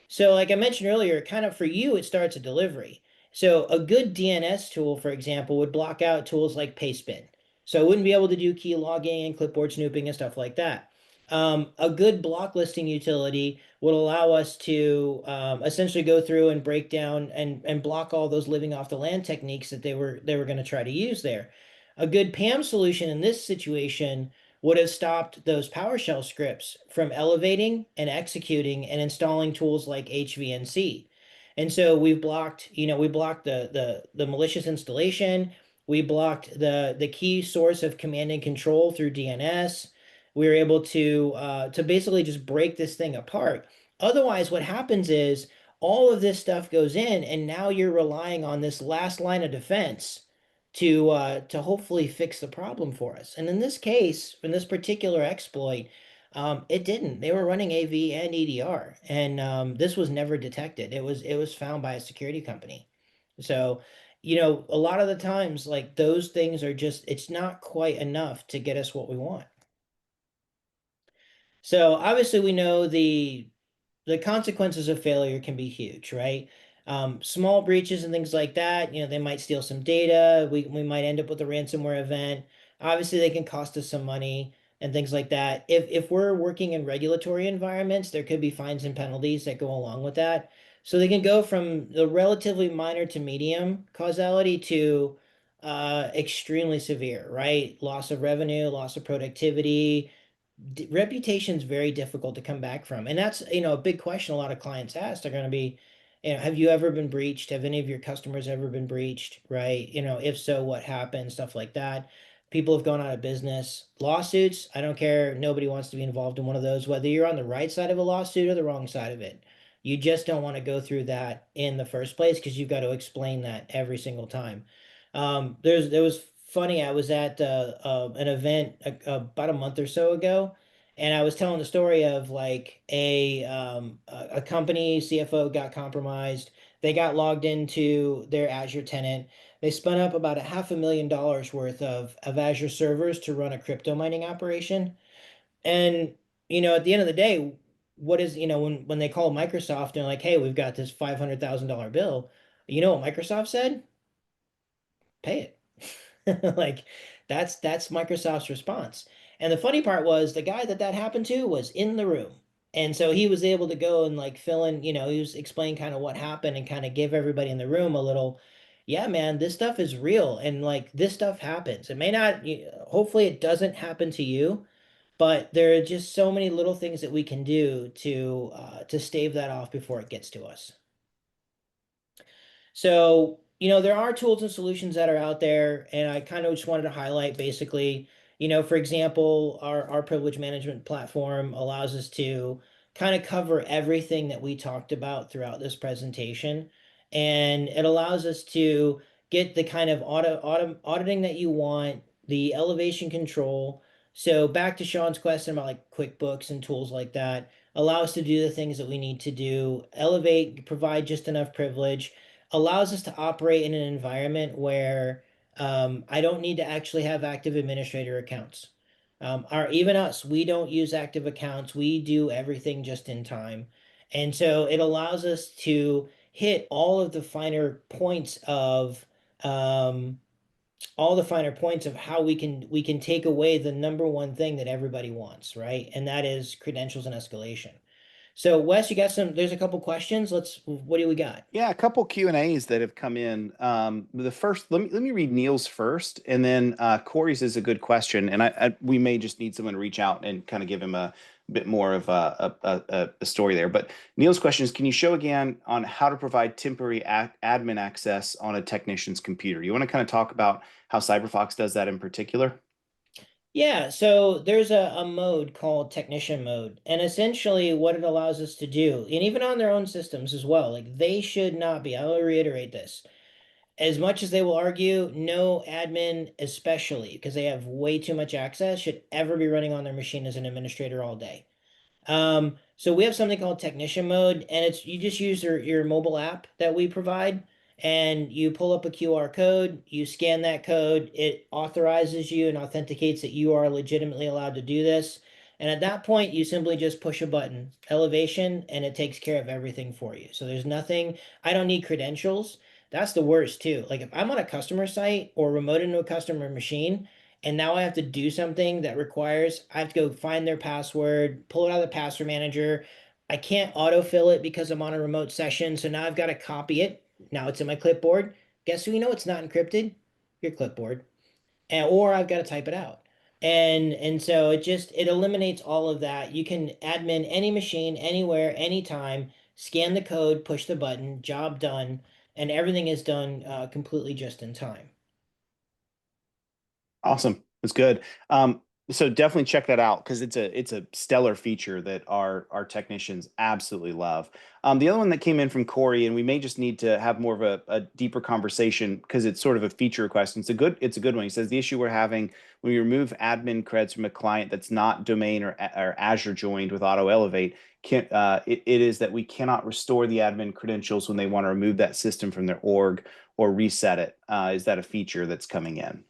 So, like I mentioned earlier, kind of for you, it starts a delivery. So, a good DNS tool, for example, would block out tools like Pastebin. So, it wouldn't be able to do key logging and clipboard snooping and stuff like that. A good block listing utility would allow us to essentially go through and break down and block all those living off the land techniques that they were going to try to use there. A good PAM solution in this situation would have stopped those PowerShell scripts from elevating and executing and installing tools like HVNC. And so we've blocked, we blocked the malicious installation. We blocked the key source of command and control through DNS. We were able to basically just break this thing apart. Otherwise, what happens is all of this stuff goes in, and now you're relying on this last line of defense to hopefully fix the problem for us. And in this case, in this particular exploit, it didn't. They were running AV and EDR, and this was never detected. It was found by a security company. So, a lot of the times, like those things are just it's not quite enough to get us what we want. So obviously, we know the consequences of failure can be huge, right? Small breaches and things like that, they might steal some data. We might end up with a ransomware event. Obviously, they can cost us some money and things like that. If we're working in regulatory environments, there could be fines and penalties that go along with that. So they can go from the relatively minor to medium causality to extremely severe, right? Loss of revenue, loss of productivity, reputation's very difficult to come back from. And that's, a big question a lot of clients ask. They're going to be, have you ever been breached? Have any of your customers ever been breached? Right? If so, what happened? Stuff like that. People have gone out of business. Lawsuits, I don't care. Nobody wants to be involved in one of those, whether you're on the right side of a lawsuit or the wrong side of it. You just don't want to go through that in the first place because you've got to explain that every single time. There was funny. I was at an event about a month or so ago, and I was telling the story of like a company CFO got compromised. They got logged into their Azure tenant. They spun up about $500,000 worth of Azure servers to run a crypto mining operation. And at the end of the day, what is when they call Microsoft, they're like, "Hey, we've got this $500,000 bill." You know what Microsoft said? Pay it. Like that's Microsoft's response. And the funny part was the guy that happened to was in the room. And so he was able to go and like fill in, he was explaining kind of what happened and kind of give everybody in the room a little, yeah, man, this stuff is real and like this stuff happens. It may not, hopefully it doesn't happen to you, but there are just so many little things that we can do to stave that off before it gets to us. So, there are tools and solutions that are out there, and I kind of just wanted to highlight basically, for example, our privilege management platform allows us to kind of cover everything that we talked about throughout this presentation. And it allows us to get the kind of auditing that you want, the elevation control. So back to Sean's question about like QuickBooks and tools like that, allow us to do the things that we need to do, elevate, provide just enough privilege, allows us to operate in an environment where I don't need to actually have active administrator accounts. Even us, we don't use active accounts. We do everything just in time. And so it allows us to hit um, all the finer points of how we can take away the number one thing that everybody wants, right? And that is credentials and escalation. So Wes, there's a couple questions. What do we got? Yeah, a couple Q&As that have come in. The first, let me read Neil's first, and then Corey's is a good question, and we may just need someone to reach out and kind of give him a bit more of a story there. But Neil's question is, can you show again on how to provide temporary admin access on a technician's computer? You want to kind of talk about how CyberFox does that in particular? Yeah, so there's a mode called technician mode, and essentially what it allows us to do, and even on their own systems as well, like they should not be, I will reiterate this, as much as they will argue, no admin, especially because they have way too much access, should ever be running on their machine as an administrator all day. So we have something called technician mode, and it's you just use your mobile app that we provide, and you pull up a QR code, you scan that code, it authorizes you and authenticates that you are legitimately allowed to do this. And at that point, you simply just push a button, elevation, and it takes care of everything for you. So there's nothing, I don't need credentials. That's the worst too. Like if I'm on a customer site or remote into a customer machine, and now I have to do something that requires I have to go find their password, pull it out of the password manager. I can't autofill it because I'm on a remote session. So now I've got to copy it. Now it's in my clipboard. Guess who it's not encrypted? Your clipboard. Or I've got to type it out. And so it eliminates all of that. You can admin any machine, anywhere, anytime, scan the code, push the button, job done, and everything is done completely just in time. Awesome. That's good. So definitely check that out because it's a stellar feature that our technicians absolutely love. The other one that came in from Corey, and we may just need to have more of a deeper conversation because it's sort of a feature request. And it's a good one. He says the issue we're having when we remove admin creds from a client that's not domain or Azure joined with Auto Elevate, it is that we cannot restore the admin credentials when they want to remove that system from their org or reset it. Is that a feature that's coming in?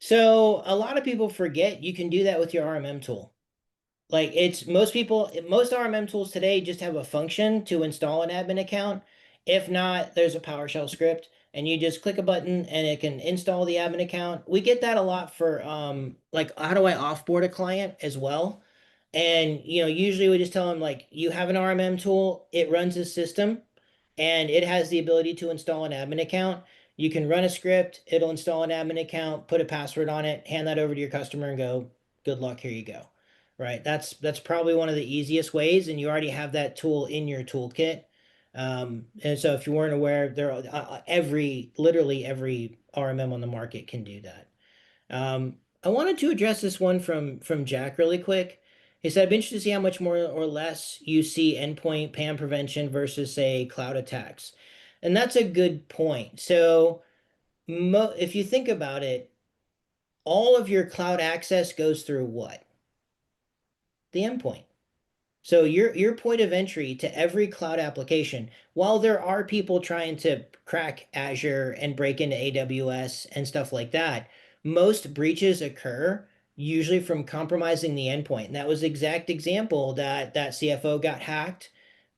So a lot of people forget you can do that with your RMM tool. Like it's most RMM tools today just have a function to install an admin account. If not, there's a PowerShell script and you just click a button and it can install the admin account. We get that a lot for like how do I offboard a client as well? And usually we just tell them like you have an RMM tool, it runs this system and it has the ability to install an admin account. You can run a script, it'll install an admin account, put a password on it, hand that over to your customer and go, good luck, here you go. Right. That's probably one of the easiest ways, and you already have that tool in your toolkit. And so if you weren't aware, literally every RMM on the market can do that. I wanted to address this one from Jack really quick. He said, "I'd be interested to see how much more or less you see endpoint PAM prevention versus, say, cloud attacks." And that's a good point. So, if you think about it, all of your cloud access goes through what? The endpoint. So your point of entry to every cloud application, while there are people trying to crack Azure and break into AWS and stuff like that, most breaches occur usually from compromising the endpoint. And that was the exact example that CFO got hacked,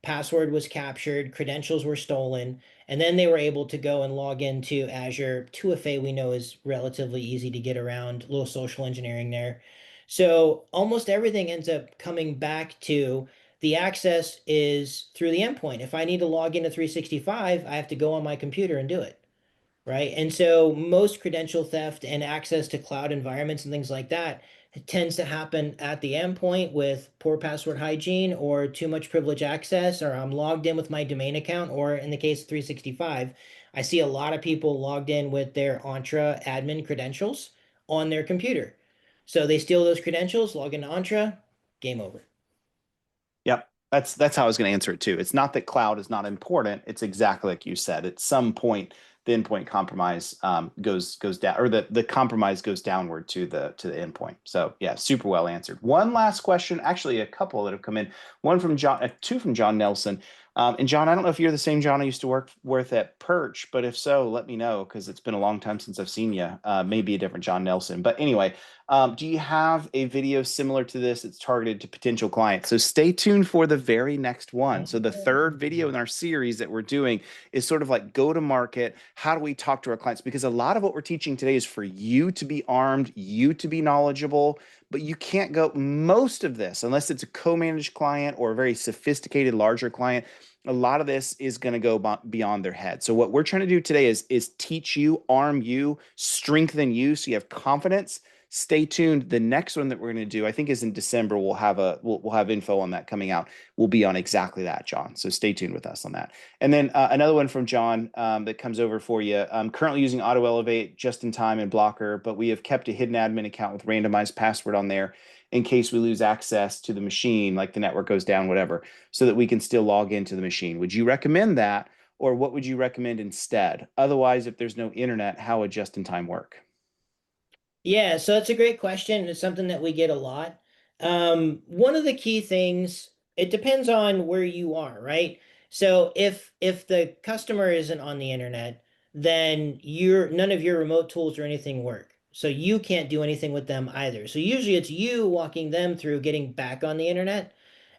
password was captured, credentials were stolen, and then they were able to go and log into Azure. 2FA we know is relatively easy to get around, a little social engineering there. So almost everything ends up coming back to the access is through the endpoint. If I need to log into 365, I have to go on my computer and do it, right? And so most credential theft and access to cloud environments and things like that tends to happen at the endpoint with poor password hygiene or too much privilege access, or I'm logged in with my domain account, or in the case of 365, I see a lot of people logged in with their Entra admin credentials on their computer. So they steal those credentials, log into Entra, game over. Yep. That's how I was going to answer it too. It's not that cloud is not important. It's exactly like you said. At some point, the endpoint compromise goes down, or the compromise goes downward to the endpoint. So yeah, super well answered. One last question, actually a couple that have come in. One from John, two from John Nelson. And John, I don't know if you're the same John I used to work with at Perch, but if so, let me know because it's been a long time since I've seen you. Maybe a different John Nelson. But anyway, do you have a video similar to this that's targeted to potential clients? So stay tuned for the very next one. So the third video in our series that we're doing is sort of like go to market. How do we talk to our clients? Because a lot of what we're teaching today is for you to be armed, you to be knowledgeable, but you can't go most of this unless it's a co-managed client or a very sophisticated larger client. A lot of this is going to go beyond their head. So what we're trying to do today is teach you, arm you, strengthen you so you have confidence. Stay tuned. The next one that we're going to do, I think, is in December. We'll have info on that coming out. We'll be on exactly that, John. So stay tuned with us on that. And then another one from John that comes over for you. I'm currently using Auto Elevate just in time and Blocker, but we have kept a hidden admin account with randomized password on there in case we lose access to the machine, like the network goes down, whatever, so that we can still log into the machine. Would you recommend that, or what would you recommend instead? Otherwise, if there's no internet, how would just in time work? Yeah, so it's a great question. It's something that we get a lot. One of the key things, it depends on where you are, right? So if the customer isn't on the internet, then none of your remote tools or anything work. So you can't do anything with them either. So usually it's you walking them through getting back on the internet.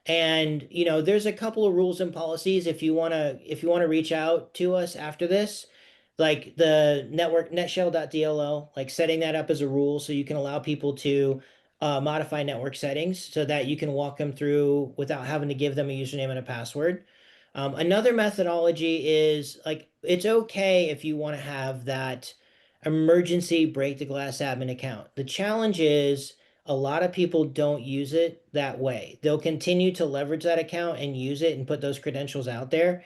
And there's a couple of rules and policies if you want to reach out to us after this, like the network netshell.dll, like setting that up as a rule so you can allow people to modify network settings so that you can walk them through without having to give them a username and a password. Another methodology is like it's okay if you want to have that emergency break the glass admin account. The challenge is A lot of people don't use it that way. They'll continue to leverage that account and use it and put those credentials out there.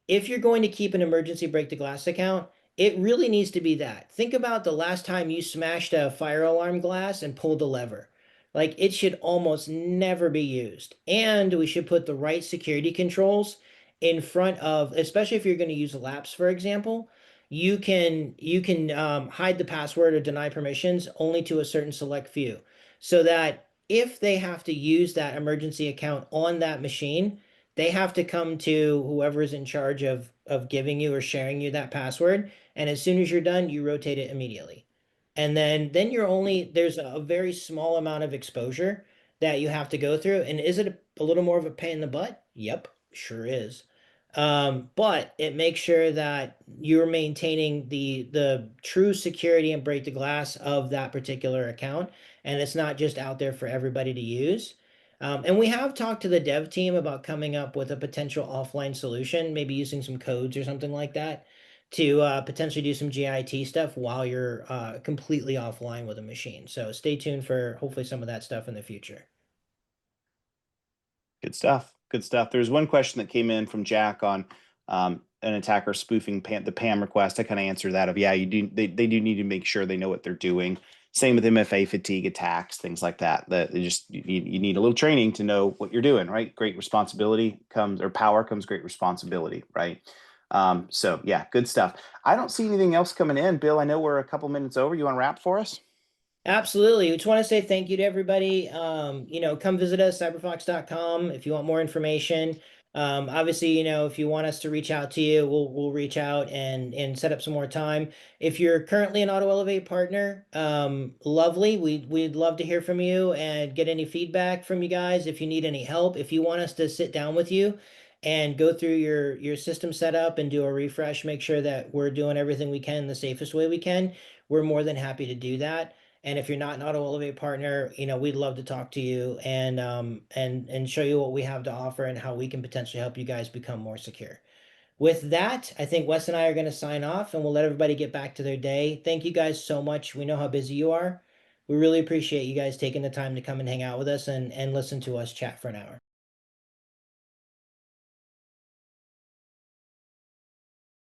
If you're going to keep an emergency break the glass account, it really needs to be that. Think about the last time you smashed a fire alarm glass and pulled the lever. Like it should almost never be used. And we should put the right security controls in front of, especially if you're going to use laps, for example, you can hide the password or deny permissions only to a certain select few, so that if they have to use that emergency account on that machine, they have to come to whoever is in charge of giving you or sharing you that password. And as soon as you're done, you rotate it immediately. And then you're only there's a very small amount of exposure that you have to go through. And is it a little more of a pain in the butt? Yep, sure is. But it makes sure that you're maintaining the true security and break the glass of that particular account, and it's not just out there for everybody to use. And we have talked to the dev team about coming up with a potential offline solution, maybe using some codes or something like that to potentially do some GIT stuff while you're completely offline with a machine. So stay tuned for hopefully some of that stuff in the future. Good stuff. Good stuff. There's one question that came in from Jack on an attacker spoofing the PAM request. I kind of answered that of, yeah, you do. They do need to make sure they know what they're doing. Same with MFA fatigue attacks, things like that. That they just you need a little training to know what you're doing, right? Great responsibility comes, or power comes great responsibility, right? So yeah, good stuff. I don't see anything else coming in. Bill, I know we're a couple minutes over. You want to wrap for us? Absolutely. We just want to say thank you to everybody. Come visit us, cyberfox.com, if you want more information. Obviously, if you want us to reach out to you, we'll reach out and set up some more time. If you're currently an Auto Elevate partner, lovely. We'd love to hear from you and get any feedback from you guys. If you need any help, if you want us to sit down with you and go through your system setup and do a refresh, make sure that we're doing everything we can the safest way we can, we're more than happy to do that. And if you're not an Auto Elevate partner, we'd love to talk to you and show you what we have to offer and how we can potentially help you guys become more secure. With that, I think Wes and I are going to sign off and we'll let everybody get back to their day. Thank you guys so much. We know how busy you are. We really appreciate you guys taking the time to come and hang out with us and listen to us chat for an hour.